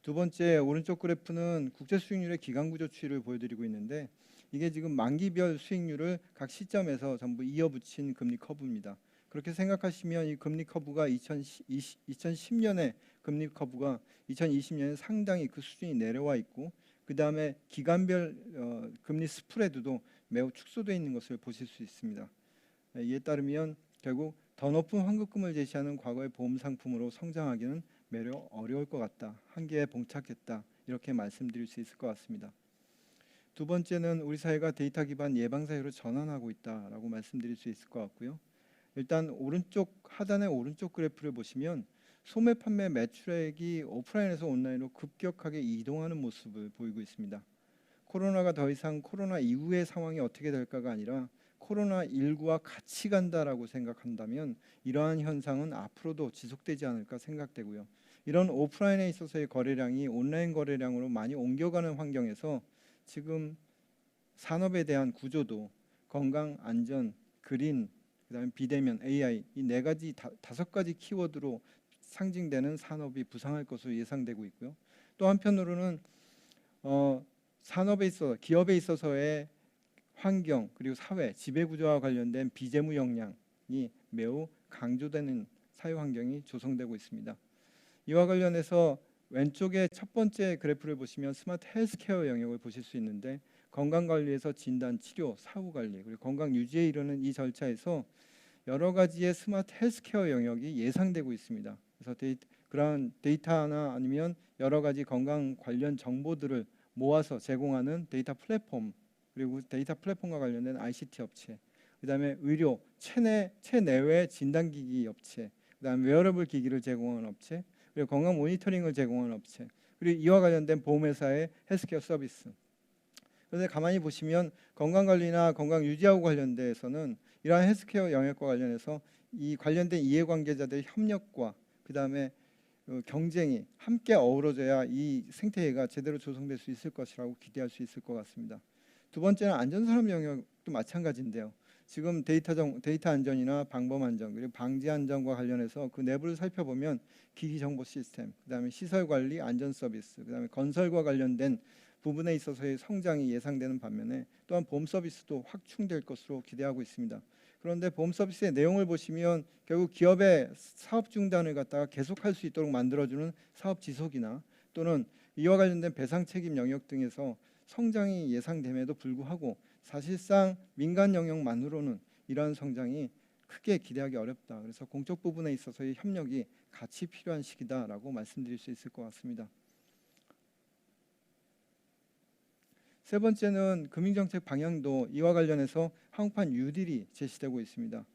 두 번째 오른쪽 그래프는 국제 수익률의 기간 구조 추이를 보여드리고 있는데 이게 지금 만기별 수익률을 각 시점에서 전부 이어붙인 금리 커브입니다. 그렇게 생각하시면 이 금리 커브가 2010년에 금리 커브가 2020년에 상당히 그 수준이 내려와 있고 그 다음에 기간별 금리 스프레드도 매우 축소되어 있는 것을 보실 수 있습니다. 이에 따르면 결국 더 높은 환급금을 제시하는 과거의 보험 상품으로 성장하기는 매우 어려울 것 같다. 한계에 봉착했다. 이렇게 말씀드릴 수 있을 것 같습니다. 두 번째는 우리 사회가 데이터 기반 예방 사회로 전환하고 있다라고 말씀드릴 수 있을 것 같고요. 일단 오른쪽 하단의 오른쪽 그래프를 보시면 소매 판매 매출액이 오프라인에서 온라인으로 급격하게 이동하는 모습을 보이고 있습니다. 코로나가 더 이상 코로나 이후의 상황이 어떻게 될까가 아니라 코로나19와 같이 간다라고 생각한다면 이러한 현상은 앞으로도 지속되지 않을까 생각되고요. 이런 오프라인에 있어서의 거래량이 온라인 거래량으로 많이 옮겨가는 환경에서 지금 산업에 대한 구조도 건강, 안전, 그린, 그다음에 비대면, AI 이 네 가지 다섯 가지 키워드로 상징되는 산업이 부상할 것으로 예상되고 있고요. 또 한편으로는 산업에 있어 기업에 있어서의 환경 그리고 사회 지배 구조와 관련된 비재무 역량이 매우 강조되는 사회 환경이 조성되고 있습니다. 이와 관련해서 왼쪽에 첫 번째 그래프를 보시면 스마트 헬스케어 영역을 보실 수 있는데 건강관리에서 진단, 치료, 사후관리 그리고 건강 유지에 이르는 이 절차에서 여러 가지의 스마트 헬스케어 영역이 예상되고 있습니다. 그래서 그러한 데이터나 아니면 여러 가지 건강 관련 정보들을 모아서 제공하는 데이터 플랫폼 그리고 데이터 플랫폼과 관련된 ICT 업체, 그다음에 의료 체내외 진단기기 업체, 그다음에 웨어러블 기기를 제공하는 업체, 그리고 건강 모니터링을 제공하는 업체, 그리고 이와 관련된 보험회사의 헬스케어 서비스. 그런데 가만히 보시면 건강관리나 건강 유지하고 관련돼서는 이러한 헬스케어 영역과 관련해서 이 관련된 이해관계자들의 협력과 그다음에 경쟁이 함께 어우러져야 이 생태계가 제대로 조성될 수 있을 것이라고 기대할 수 있을 것 같습니다. 두 번째는 안전산업 영역도 마찬가지인데요. 지금 데이터 안전이나 방범 안전 그리고 방지 안전과 관련해서 그 내부를 살펴보면 기기 정보 시스템, 그다음에 시설 관리 안전 서비스, 그다음에 건설과 관련된 부분에 있어서의 성장이 예상되는 반면에 또한 보험 서비스도 확충될 것으로 기대하고 있습니다. 그런데 보험 서비스의 내용을 보시면 결국 기업의 사업 중단을 갖다가 계속할 수 있도록 만들어주는 사업 지속이나 또는 이와 관련된 배상 책임 영역 등에서 성장이 예상됨에도 불구하고 사실상 민간 영역만으로는 이러한 성장이 크게 기대하기 어렵다. 그래서 공적 부분에 있어서의 협력이 같이 필요한 시기다라고 말씀드릴 수 있을 것 같습니다. 세 번째는 금융정책 방향도 이와 관련해서 한국판 뉴딜이 제시되고 있습니다.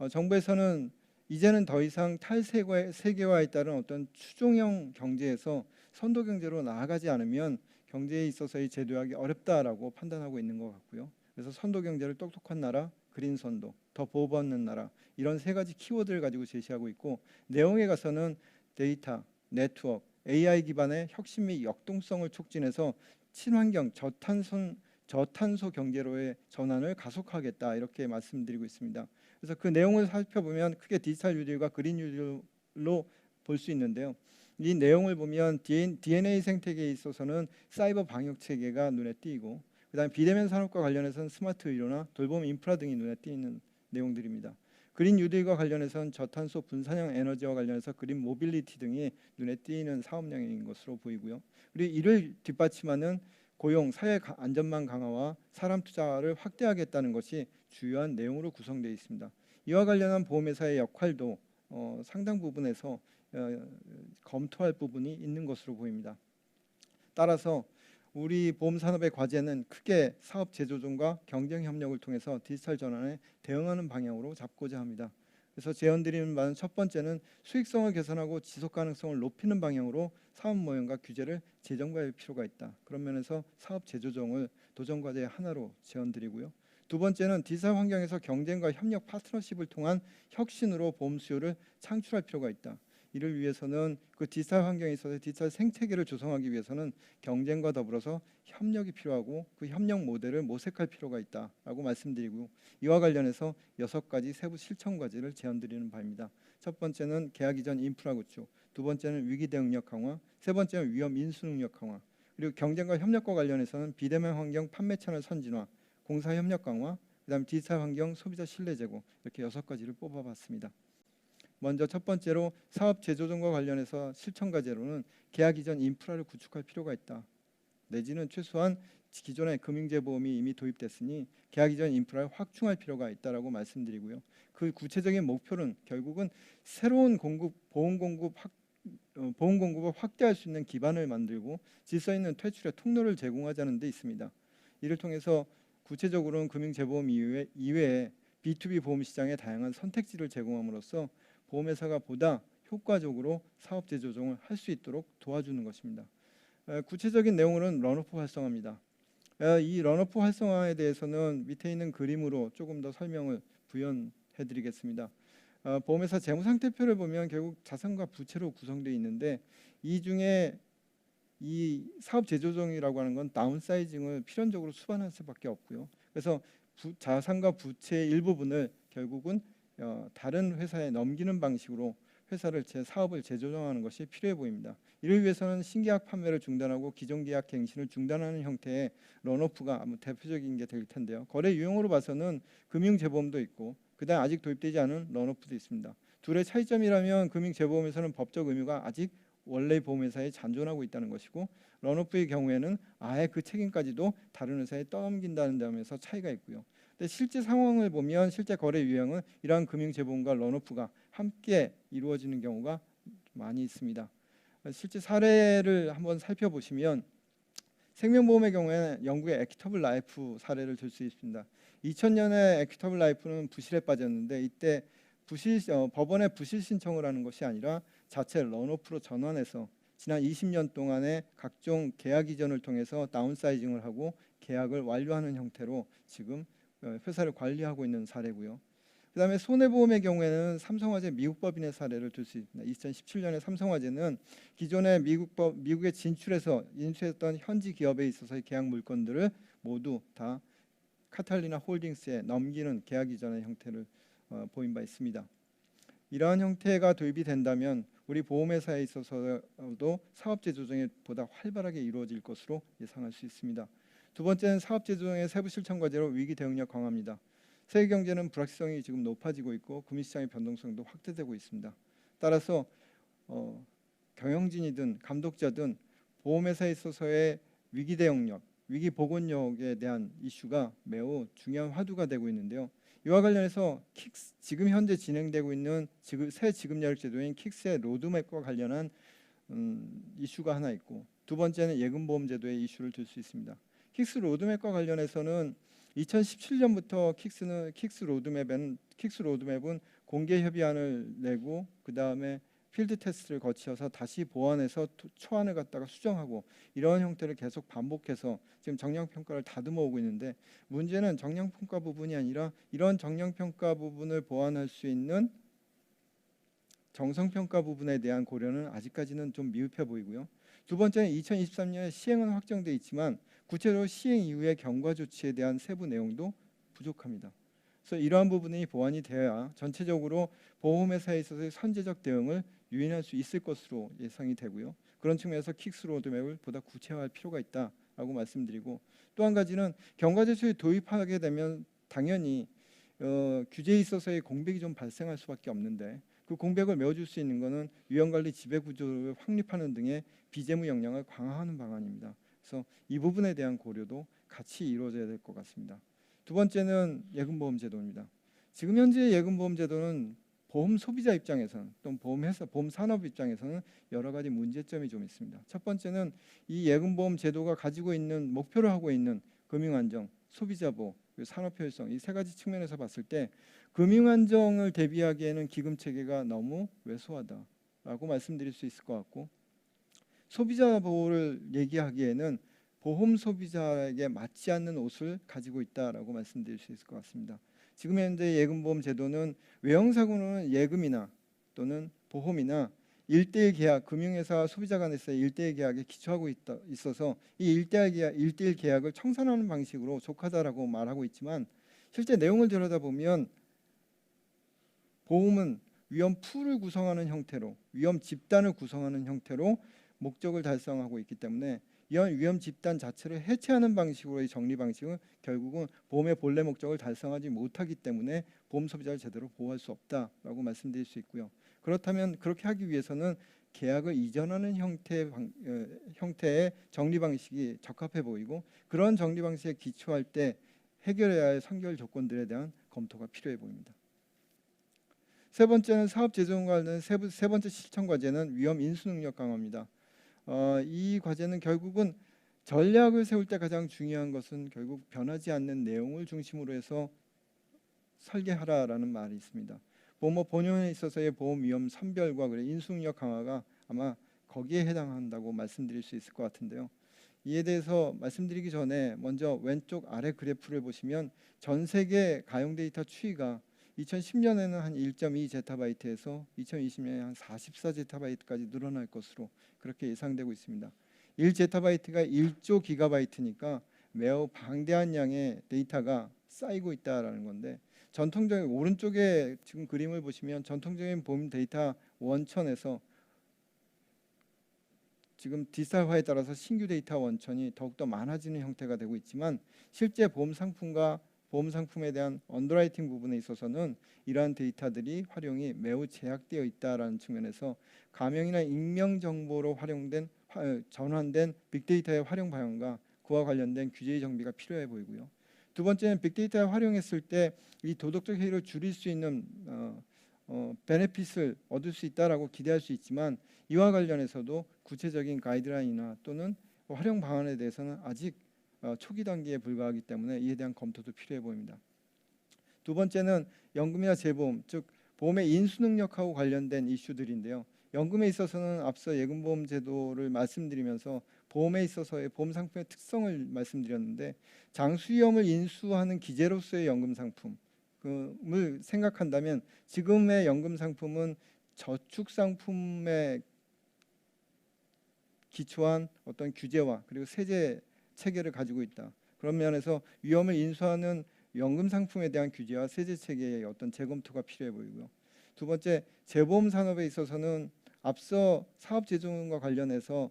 정부에서는 이제는 더 이상 탈세계화에 따른 어떤 추종형 경제에서 선도 경제로 나아가지 않으면 경제에 있어서의 제도하기 어렵다라고 판단하고 있는 것 같고요. 그래서 선도 경제를 똑똑한 나라, 그린 선도, 더 보호받는 나라 이런 세 가지 키워드를 가지고 제시하고 있고 내용에 가서는 데이터, 네트워크, AI 기반의 혁신 및 역동성을 촉진해서 친환경 저탄소 경제로의 전환을 가속하겠다 이렇게 말씀드리고 있습니다. 그래서 그 내용을 살펴보면 크게 디지털 뉴딜과 그린 뉴딜로 볼 수 있는데요. 이 내용을 보면 DNA 생태계에 있어서는 사이버 방역 체계가 눈에 띄고 그다음에 비대면 산업과 관련해서는 스마트 의료나 돌봄 인프라 등이 눈에 띄는 내용들입니다. 그린 뉴딜과 관련해서는 저탄소 분산형 에너지와 관련해서 그린 모빌리티 등이 눈에 띄는 사업 영역인 것으로 보이고요. 그리고 이를 뒷받침하는 고용, 사회 안전망 강화와 사람 투자를 확대하겠다는 것이 주요한 내용으로 구성되어 있습니다. 이와 관련한 보험회사의 역할도 상당 부분에서 검토할 부분이 있는 것으로 보입니다. 따라서 우리 보험산업의 과제는 크게 사업 재조정과 경쟁 협력을 통해서 디지털 전환에 대응하는 방향으로 잡고자 합니다. 그래서 제언드리는 바는 첫 번째는 수익성을 개선하고 지속 가능성을 높이는 방향으로 사업 모형과 규제를 재정비할 필요가 있다. 그런 면에서 사업 재조정을 도전 과제의 하나로 제언드리고요. 두 번째는 디지털 환경에서 경쟁과 협력 파트너십을 통한 혁신으로 보험 수요를 창출할 필요가 있다. 이를 위해서는 그 디지털 환경에 있어서 디지털 생태계를 조성하기 위해서는 경쟁과 더불어서 협력이 필요하고 그 협력 모델을 모색할 필요가 있다라고 말씀드리고 이와 관련해서 6가지 세부 실천 과제를 제안드리는 바입니다. 첫 번째는 계약 이전 인프라 구축, 두 번째는 위기 대응력 강화, 세 번째는 위험 인수 능력 강화, 그리고 경쟁과 협력과 관련해서는 비대면 환경 판매 채널 선진화, 공사 협력 강화, 그다음 디지털 환경 소비자 신뢰 제고 이렇게 6가지를 뽑아봤습니다. 먼저 첫 번째로 사업 재조정과 관련해서 실천 과제로는 계약 이전 인프라를 구축할 필요가 있다. 내지는 최소한 기존의 금융재보험이 이미 도입됐으니 계약 이전 인프라를 확충할 필요가 있다라고 말씀드리고요. 그 구체적인 목표는 결국은 새로운 보험 공급을 확대할 수 있는 기반을 만들고 질서 있는 퇴출의 통로를 제공하자는 데 있습니다. 이를 통해서 구체적으로는 금융재보험 이외에 B2B 보험 시장의 다양한 선택지를 제공함으로써 보험회사가 보다 효과적으로 사업 재조정을 할 수 있도록 도와주는 것입니다. 구체적인 내용으로는 런오프 활성화입니다. 이 런오프 활성화에 대해서는 밑에 있는 그림으로 조금 더 설명을 부연해드리겠습니다. 보험회사 재무상태표를 보면 결국 자산과 부채로 구성되어 있는데 이 중에 이 사업 재조정이라고 하는 건 다운사이징을 필연적으로 수반할 수밖에 없고요. 그래서 자산과 부채의 일부분을 결국은 다른 회사에 넘기는 방식으로 사업을 재조정하는 것이 필요해 보입니다. 이를 위해서는 신계약 판매를 중단하고 기존 계약 갱신을 중단하는 형태의 런오프가 아무 대표적인 게 될 텐데요. 거래 유형으로 봐서는 금융재보험도 있고 그다음 아직 도입되지 않은 런오프도 있습니다. 둘의 차이점이라면 금융재보험에서는 법적 의무가 아직 원래 보험회사에 잔존하고 있다는 것이고 런오프의 경우에는 아예 그 책임까지도 다른 회사에 떠넘긴다는 점에서 차이가 있고요. 근데 실제 상황을 보면 실제 거래 유형은 이러한 금융재보험과 런오프가 함께 이루어지는 경우가 많이 있습니다. 실제 사례를 한번 살펴보시면 생명보험의 경우에는 영국의 에퀴터블 라이프 사례를 들 수 있습니다. 2000년에 에퀴터블 라이프는 부실에 빠졌는데 이때 법원에 부실 신청을 하는 것이 아니라 자체 런오프로 전환해서 지난 20년 동안의 각종 계약 이전을 통해서 다운사이징을 하고 계약을 완료하는 형태로 지금 회사를 관리하고 있는 사례고요. 그다음에 손해보험의 경우에는 삼성화재 미국 법인의 사례를 들 수 있습니다. 2017년에 삼성화재는 기존의 미국에 진출해서 인수했던 현지 기업에 있어서의 계약 물건들을 모두 다 카탈리나 홀딩스에 넘기는 계약 이전의 형태를 보인 바 있습니다. 이러한 형태가 도입이 된다면 우리 보험회사에 있어서도 사업재 조정이 보다 활발하게 이루어질 것으로 예상할 수 있습니다. 두 번째는 사업재 조정의 세부 실천 과제로 위기 대응력 강화입니다. 세계 경제는 불확실성이 지금 높아지고 있고 금융시장의 변동성도 확대되고 있습니다. 따라서 경영진이든 감독자든 보험회사에 있어서의 위기 대응력, 위기 보건력에 대한 이슈가 매우 중요한 화두가 되고 있는데요. 이와 관련해서 지금 현재 진행되고 있는 새 지급여력 제도인 킥스의 로드맵과 관련한 이슈가 하나 있고 두 번째는 예금보험 제도의 이슈를 들 수 있습니다. 킥스 로드맵과 관련해서는 2017년부터 킥스 로드맵은 공개 협의안을 내고 그 다음에 필드 테스트를 거쳐서 다시 보완해서 초안을 갖다가 수정하고 이런 형태를 계속 반복해서 지금 정량평가를 다듬어 오고 있는데 문제는 정량평가 부분이 아니라 이런 정량평가 부분을 보완할 수 있는 정성평가 부분에 대한 고려는 아직까지는 좀 미흡해 보이고요. 두 번째는 2023년에 시행은 확정돼 있지만 구체적으로 시행 이후의 경과 조치에 대한 세부 내용도 부족합니다. 그래서 이러한 부분이 보완이 되어야 전체적으로 보험회사에 있어서의 선제적 대응을 유인할 수 있을 것으로 예상이 되고요. 그런 측면에서 킥스 로드맵을 보다 구체화할 필요가 있다라고 말씀드리고 또 한 가지는 경과제도를 도입하게 되면 당연히 규제에 있어서의 공백이 좀 발생할 수밖에 없는데 그 공백을 메워줄 수 있는 것은 위험관리 지배구조를 확립하는 등의 비재무 역량을 강화하는 방안입니다. 그래서 이 부분에 대한 고려도 같이 이루어져야 될 것 같습니다. 두 번째는 예금보험 제도입니다. 지금 현재 예금보험 제도는 보험 소비자 입장에서는 또 보험 산업 입장에서는 여러 가지 문제점이 좀 있습니다. 첫 번째는 이 예금보험 제도가 가지고 있는 목표로 하고 있는 금융안정, 소비자 보호, 산업 효율성 이 세 가지 측면에서 봤을 때 금융 안정을 대비하기에는 기금 체계가 너무 왜소하다라고 말씀드릴 수 있을 것 같고 소비자 보호를 얘기하기에는 보험 소비자에게 맞지 않는 옷을 가지고 있다라고 말씀드릴 수 있을 것 같습니다. 지금 현재 예금보험 제도는 외형사고는 예금이나 또는 보험이나 1대1 계약, 금융회사와 소비자 간에서의 1대1 계약에 기초하고 있어서 이 1대1 계약을 청산하는 방식으로 족하다라고 말하고 있지만 실제 내용을 들여다보면 보험은 위험 풀을 구성하는 형태로 위험 집단을 구성하는 형태로 목적을 달성하고 있기 때문에 이런 위험 집단 자체를 해체하는 방식으로의 정리 방식은 결국은 보험의 본래 목적을 달성하지 못하기 때문에 보험 소비자를 제대로 보호할 수 없다라고 말씀드릴 수 있고요. 그렇다면 그렇게 하기 위해서는 계약을 이전하는 형태의 정리 방식이 적합해 보이고 그런 정리 방식에 기초할 때 해결해야 할 선결 조건들에 대한 검토가 필요해 보입니다. 세 번째는 사업 재정 관련 세 번째 실천 과제는 위험 인수 능력 강화입니다. 이 과제는 결국은 전략을 세울 때 가장 중요한 것은 결국 변하지 않는 내용을 중심으로 해서 설계하라라는 말이 있습니다. 보험업 본연에 있어서의 보험 위험 선별과 그리고 인수능력 강화가 아마 거기에 해당한다고 말씀드릴 수 있을 것 같은데요. 이에 대해서 말씀드리기 전에 먼저 왼쪽 아래 그래프를 보시면 전 세계 가용 데이터 추이가 2010년에는 한 1.2 제타바이트에서 2020년에 한 44 제타바이트까지 늘어날 것으로 그렇게 예상되고 있습니다. 1 제타바이트가 1조 기가바이트니까 매우 방대한 양의 데이터가 쌓이고 있다라는 건데, 전통적인 오른쪽에 지금 그림을 보시면 전통적인 보험 데이터 원천에서 지금 디지털화에 따라서 신규 데이터 원천이 더욱더 많아지는 형태가 되고 있지만, 실제 보험 상품과 보험 상품에 대한 언더라이팅 부분에 있어서는 이러한 데이터들이 활용이 매우 제약되어 있다라는 측면에서 가명이나 익명 정보로 전환된 빅데이터의 활용 방향과 그와 관련된 규제의 정비가 필요해 보이고요. 두 번째는 빅데이터를 활용했을 때 이 도덕적 해이를 줄일 수 있는 베네핏을 얻을 수 있다라고 기대할 수 있지만, 이와 관련해서도 구체적인 가이드라인이나 또는 활용 방안에 대해서는 아직 초기 단계에 불과하기 때문에 이에 대한 검토도 필요해 보입니다. 두 번째는 연금이나 재보험, 즉 보험의 인수 능력하고 관련된 이슈들인데요. 연금에 있어서는 앞서 예금보험 제도를 말씀드리면서 보험에 있어서의 보험 상품의 특성을 말씀드렸는데, 장수위험을 인수하는 기재로서의 연금 상품을 생각한다면 지금의 연금 상품은 저축 상품에 기초한 어떤 규제와 그리고 세제 체계를 가지고 있다. 그런 면에서 위험을 인수하는 연금 상품에 대한 규제와 세제 체계의 어떤 재검토가 필요해 보이고요. 두 번째, 재보험 산업에 있어서는 앞서 사업 재정과 관련해서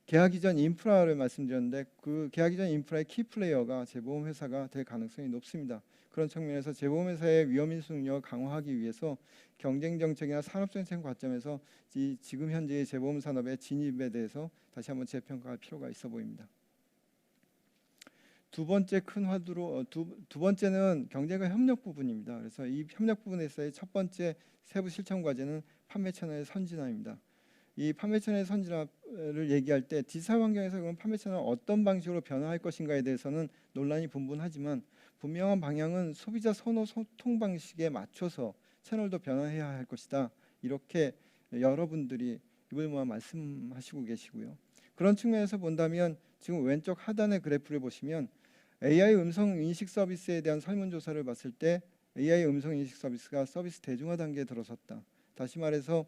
계약 이전 인프라를 말씀드렸는데, 그 계약 이전 인프라의 키 플레이어가 재보험 회사가 될 가능성이 높습니다. 그런 측면에서 재보험 회사의 위험 인수 능력을 강화하기 위해서 경쟁 정책이나 산업 정책 관점에서 지금 현재의 재보험 산업의 진입에 대해서 다시 한번 재평가할 필요가 있어 보입니다. 두 번째 큰 화두로 두 번째는 경쟁과 협력 부분입니다. 그래서 이 협력 부분에서의 첫 번째 세부 실천 과제는 판매 채널의 선진화입니다. 이 판매 채널의 선진화를 얘기할 때 디지털 환경에서 그럼 판매 채널을 어떤 방식으로 변화할 것인가에 대해서는 논란이 분분하지만, 분명한 방향은 소비자 선호 소통 방식에 맞춰서 채널도 변화해야 할 것이다. 이렇게 여러분들이 입을 모아 말씀하시고 계시고요. 그런 측면에서 본다면 지금 왼쪽 하단의 그래프를 보시면 AI 음성 인식 서비스에 대한 설문조사를 봤을 때 AI 음성 인식 서비스가 서비스 대중화 단계에 들어섰다. 다시 말해서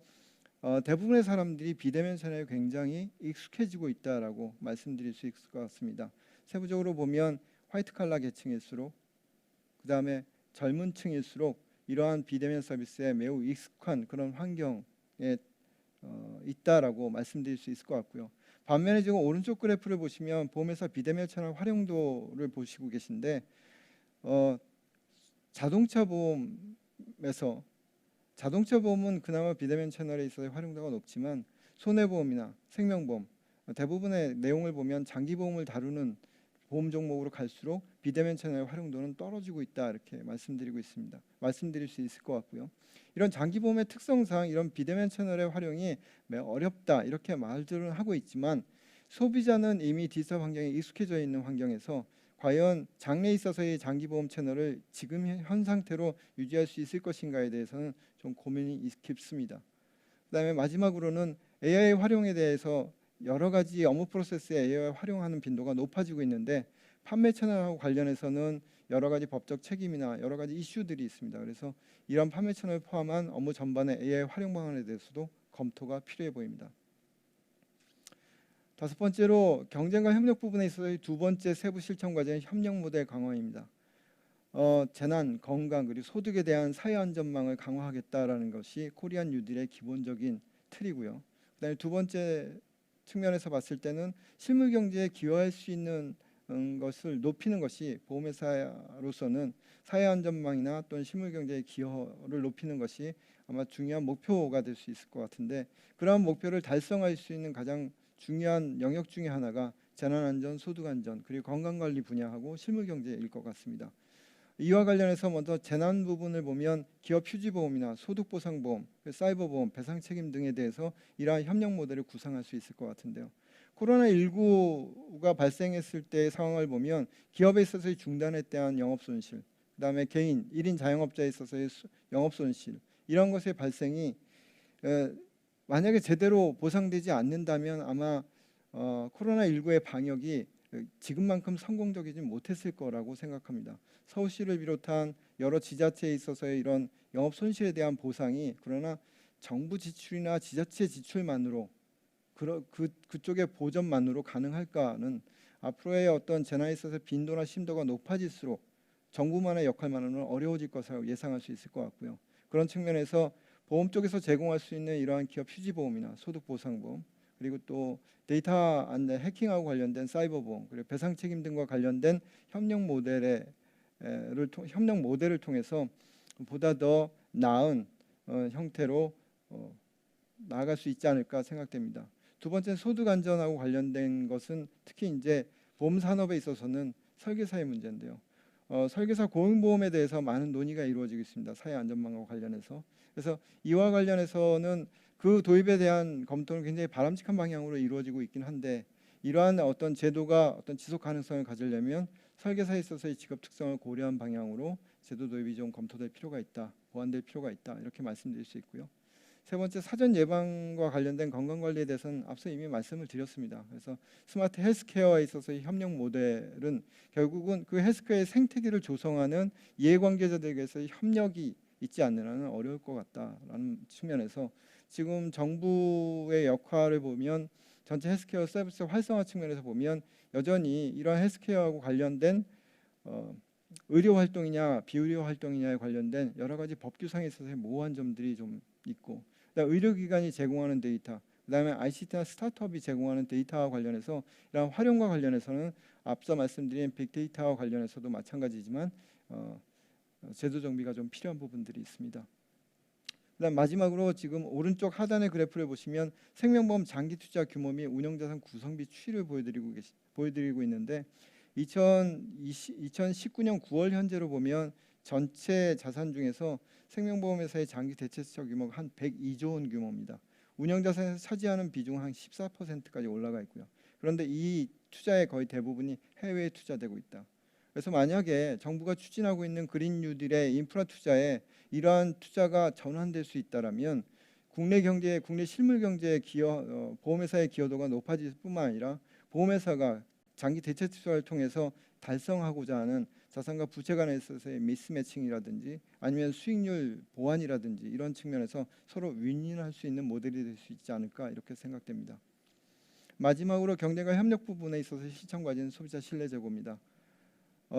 대부분의 사람들이 비대면 채널에 굉장히 익숙해지고 있다라고 말씀드릴 수 있을 것 같습니다. 세부적으로 보면 화이트 칼라 계층일수록, 그 다음에 젊은 층일수록 이러한 비대면 서비스에 매우 익숙한 그런 환경에 있다라고 말씀드릴 수 있을 것 같고요. 반면에 지금 오른쪽 그래프를 보시면 보험회사 비대면 채널 활용도를 보시고 계신데, 자동차 보험은 그나마 비대면 채널에 있어서 활용도가 높지만, 손해보험이나 생명보험 대부분의 내용을 보면 장기보험을 다루는 보험 종목으로 갈수록 비대면 채널의 활용도는 떨어지고 있다, 이렇게 말씀드릴 수 있을 것 같고요. 이런 장기보험의 특성상 이런 비대면 채널의 활용이 매우 어렵다, 이렇게 말들은 하고 있지만, 소비자는 이미 디지털 환경에 익숙해져 있는 환경에서 과연 장래에 있어서의 장기보험 채널을 지금 현 상태로 유지할 수 있을 것인가에 대해서는 좀 고민이 깊습니다. 그다음에 마지막으로는 AI 활용에 대해서 여러 가지 업무 프로세스에 AI를 활용하는 빈도가 높아지고 있는데, 판매 채널하고 관련해서는 여러 가지 법적 책임이나 여러 가지 이슈들이 있습니다. 그래서 이런 판매 채널을 포함한 업무 전반의 AI 활용 방안에 대해서도 검토가 필요해 보입니다. 다섯 번째로 경쟁과 협력 부분에 있어서 두 번째 세부 실천 과제는 협력 모델 강화입니다. 재난, 건강 그리고 소득에 대한 사회 안전망을 강화하겠다라는 것이 코리안 뉴딜의 기본적인 틀이고요. 그다음에 두 번째 측면에서 봤을 때는 실물 경제에 기여할 수 있는 것을 높이는 것이 보험회사로서는 사회 안전망이나 또는 실물 경제의 기여를 높이는 것이 아마 중요한 목표가 될 수 있을 것 같은데, 그러한 목표를 달성할 수 있는 가장 중요한 영역 중에 하나가 재난안전, 소득안전 그리고 건강관리 분야하고 실물경제일 것 같습니다. 이와 관련해서 먼저 재난 부분을 보면 기업 휴지보험이나 소득보상보험, 사이버보험, 배상책임 등에 대해서 이러한 협력 모델을 구상할 수 있을 것 같은데요. 코로나19가 발생했을 때의 상황을 보면 기업에 있어서의 중단에 대한 영업손실, 그다음에 개인 1인 자영업자에 있어서의 영업 손실 이런 것의 발생이 만약에 제대로 보상되지 않는다면 아마 코로나19의 방역이 지금만큼 성공적이지 못했을 거라고 생각합니다. 서울시를 비롯한 여러 지자체에 있어서의 이런 영업 손실에 대한 보상이 그러나 정부 지출이나 지자체 지출만으로 그쪽의 보전만으로 가능할까는 앞으로의 어떤 재난에 있어서 빈도나 심도가 높아질수록 정부만의 역할만으로는 어려워질 것이라고 예상할 수 있을 것 같고요. 그런 측면에서 보험 쪽에서 제공할 수 있는 이러한 기업 휴지보험이나 소득보상보험 그리고 또 데이터 안내 해킹하고 관련된 사이버보험 그리고 배상 책임 등과 관련된 협력 모델을 통해서 보다 더 나은 형태로 나아갈 수 있지 않을까 생각됩니다. 두 번째 소득 안전하고 관련된 것은 특히 이제 보험 산업에 있어서는 설계사의 문제인데요. 설계사 고용보험에 대해서 많은 논의가 이루어지고 있습니다. 사회 안전망과 관련해서. 그래서 이와 관련해서는 그 도입에 대한 검토는 굉장히 바람직한 방향으로 이루어지고 있긴 한데 이러한 어떤 제도가 어떤 지속 가능성을 가지려면 설계사에 있어서의 직업 특성을 고려한 방향으로 제도 도입이 좀 검토될 필요가 있다, 보완될 필요가 있다 이렇게 말씀드릴 수 있고요. 세 번째 사전 예방과 관련된 건강 관리에 대해서는 앞서 이미 말씀을 드렸습니다. 그래서 스마트 헬스케어에 있어서의 협력 모델은 결국은 그 헬스케어의 생태계를 조성하는 이해관계자들에게서의 협력이 있지 않는 한은 어려울 것 같다라는 측면에서 지금 정부의 역할을 보면 전체 헬스케어 서비스 활성화 측면에서 보면 여전히 이러한 헬스케어하고 관련된 의료 활동이냐 비의료 활동이냐에 관련된 여러 가지 법규상에 있어서의 모호한 점들이 좀 있고 그다음에 의료기관이 제공하는 데이터 그다음에 ICT나 스타트업이 제공하는 데이터와 관련해서 이런 활용과 관련해서는 앞서 말씀드린 빅데이터와 관련해서도 마찬가지지만 제도 정비가 좀 필요한 부분들이 있습니다. 그다음 마지막으로 지금 오른쪽 하단의 그래프를 보시면 생명보험 장기 투자 규모 및 운영자산 구성비 추이를 보여드리고 있는데 2019년 9월 현재로 보면 전체 자산 중에서 생명보험 회사의 장기 대체투자 규모가 한 102조 원 규모입니다. 운영자산에서 차지하는 비중은 한 14%까지 올라가 있고요. 그런데 이 투자의 거의 대부분이 해외에 투자되고 있다. 그래서 만약에 정부가 추진하고 있는 그린 뉴딜의 인프라 투자에 이러한 투자가 전환될 수 있다라면 국내 경제, 국내 실물 경제의 보험회사의 기여도가 높아질 뿐만 아니라 보험회사가 장기 대체 투자를 통해서 달성하고자 하는 자산과 부채 간에 있어서의 미스매칭이라든지 아니면 수익률 보완이라든지 이런 측면에서 서로 윈윈할 수 있는 모델이 될 수 있지 않을까 이렇게 생각됩니다. 마지막으로 경쟁과 협력 부분에 있어서 시청 과제는 소비자 신뢰 제고입니다.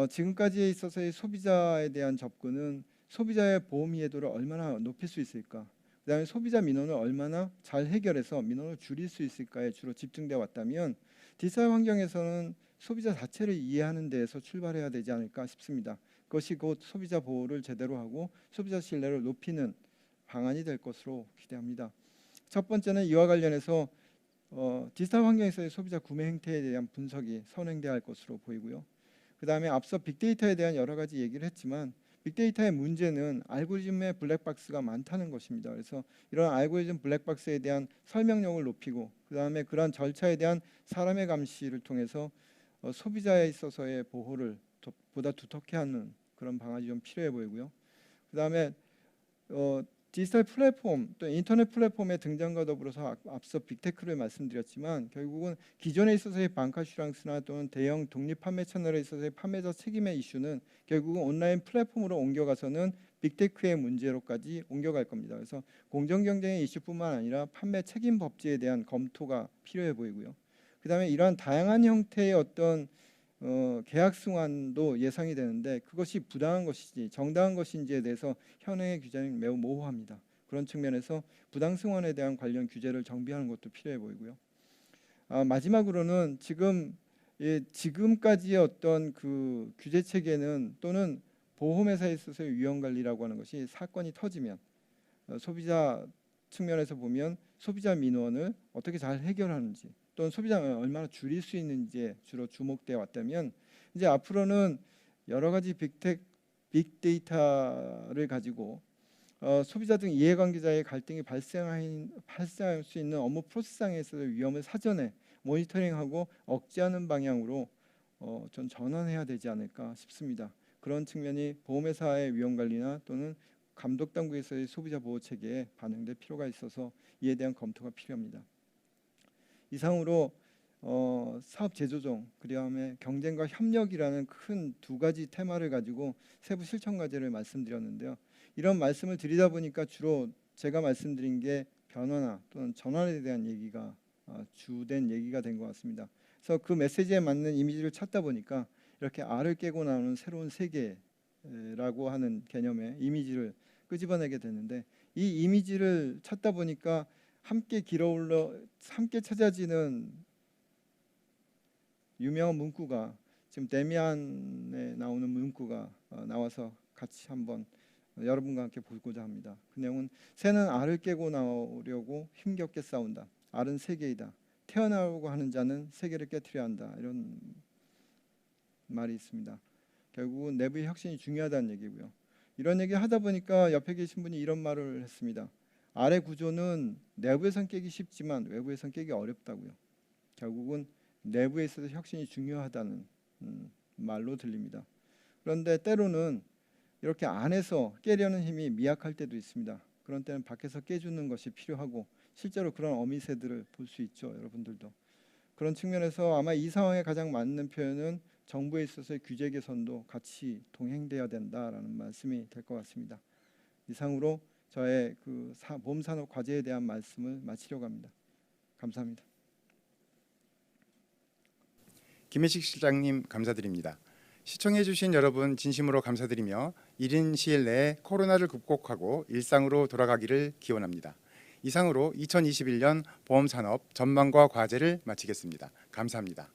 지금까지에 있어서의 소비자에 대한 접근은 소비자의 보험 이해도를 얼마나 높일 수 있을까, 그다음에 소비자 민원을 얼마나 잘 해결해서 민원을 줄일 수 있을까에 주로 집중되어 왔다면 디지털 환경에서는 소비자 자체를 이해하는 데에서 출발해야 되지 않을까 싶습니다. 그것이 곧 소비자 보호를 제대로 하고 소비자 신뢰를 높이는 방안이 될 것으로 기대합니다. 첫 번째는 이와 관련해서 디지털 환경에서의 소비자 구매 행태에 대한 분석이 선행돼야 할 것으로 보이고요. 그 다음에 앞서 빅데이터에 대한 여러 가지 얘기를 했지만 빅데이터의 문제는 알고리즘의 블랙박스가 많다는 것입니다. 그래서 이런 알고리즘 블랙박스에 대한 설명력을 높이고 그 다음에 그러한 절차에 대한 사람의 감시를 통해서 소비자에 있어서의 보호를 보다 두텁게 하는 그런 방안이 좀 필요해 보이고요. 그 다음에 디지털 플랫폼 또 인터넷 플랫폼의 등장과 더불어서 앞서 빅테크를 말씀드렸지만 결국은 기존에 있어서의 방카슈랑스나 또는 대형 독립 판매 채널에 있어서의 판매자 책임의 이슈는 결국은 온라인 플랫폼으로 옮겨가서는 빅테크의 문제로까지 옮겨갈 겁니다. 그래서 공정 경쟁의 이슈뿐만 아니라 판매 책임 법제에 대한 검토가 필요해 보이고요. 그다음에 이러한 다양한 형태의 어떤 계약 승환도 예상이 되는데 그것이 부당한 것인지 정당한 것인지에 대해서 현행의 규제는 매우 모호합니다. 그런 측면에서 부당 승환에 대한 관련 규제를 정비하는 것도 필요해 보이고요. 마지막으로는 지금까지의 어떤 그 규제 체계는 또는 보험회사에 있어서의 위험 관리라고 하는 것이 사건이 터지면 소비자 측면에서 보면 소비자 민원을 어떻게 잘 해결하는지 또는 소비자가 얼마나 줄일 수 있는지에 주로 주목되어 왔다면 이제 앞으로는 여러 가지 빅데이터를 가지고 소비자 등 이해관계자의 갈등이 발생할 수 있는 업무 프로세스상에서의 위험을 사전에 모니터링하고 억제하는 방향으로 전 전환해야 되지 않을까 싶습니다. 그런 측면이 보험회사의 위험 관리나 또는 감독 당국에서의 소비자 보호 체계에 반영될 필요가 있어서 이에 대한 검토가 필요합니다. 이상으로 사업 재조정, 그다음에 경쟁과 협력이라는 큰 두 가지 테마를 가지고 세부 실천 과제를 말씀드렸는데요. 이런 말씀을 드리다 보니까 주로 제가 말씀드린 게 변화나 또는 전환에 대한 얘기가 주된 얘기가 된 것 같습니다. 그래서 그 메시지에 맞는 이미지를 찾다 보니까 이렇게 알을 깨고 나오는 새로운 세계라고 하는 개념의 이미지를 끄집어내게 되는데, 이 이미지를 찾다 보니까 함께 함께 찾아지는 유명한 문구가, 지금 데미안에 나오는 문구가 나와서 같이 한번 여러분과 함께 보고자 합니다. 그 내용은 새는 알을 깨고 나오려고 힘겹게 싸운다. 알은 세계이다. 태어나려고 하는 자는 세계를 깨트려야 한다. 이런 말이 있습니다. 결국은 내부의 혁신이 중요하다는 얘기고요. 이런 얘기 하다 보니까 옆에 계신 분이 이런 말을 했습니다. 알의 구조는 내부에선 깨기 쉽지만 외부에선 깨기 어렵다고요. 결국은 내부에 있어서 혁신이 중요하다는 말로 들립니다. 그런데 때로는 이렇게 안에서 깨려는 힘이 미약할 때도 있습니다. 그런 때는 밖에서 깨주는 것이 필요하고, 실제로 그런 어미새들을 볼 수 있죠. 여러분들도. 그런 측면에서 아마 이 상황에 가장 맞는 표현은 정부에 있어서의 규제 개선도 같이 동행돼야 된다라는 말씀이 될 것 같습니다. 이상으로 저의 그 보험산업 과제에 대한 말씀을 마치려고 합니다. 감사합니다. 김혜식 실장님 감사드립니다. 시청해주신 여러분 진심으로 감사드리며 이른 시일 내에 코로나를 극복하고 일상으로 돌아가기를 기원합니다. 이상으로 2021년 보험산업 전망과 과제를 마치겠습니다. 감사합니다.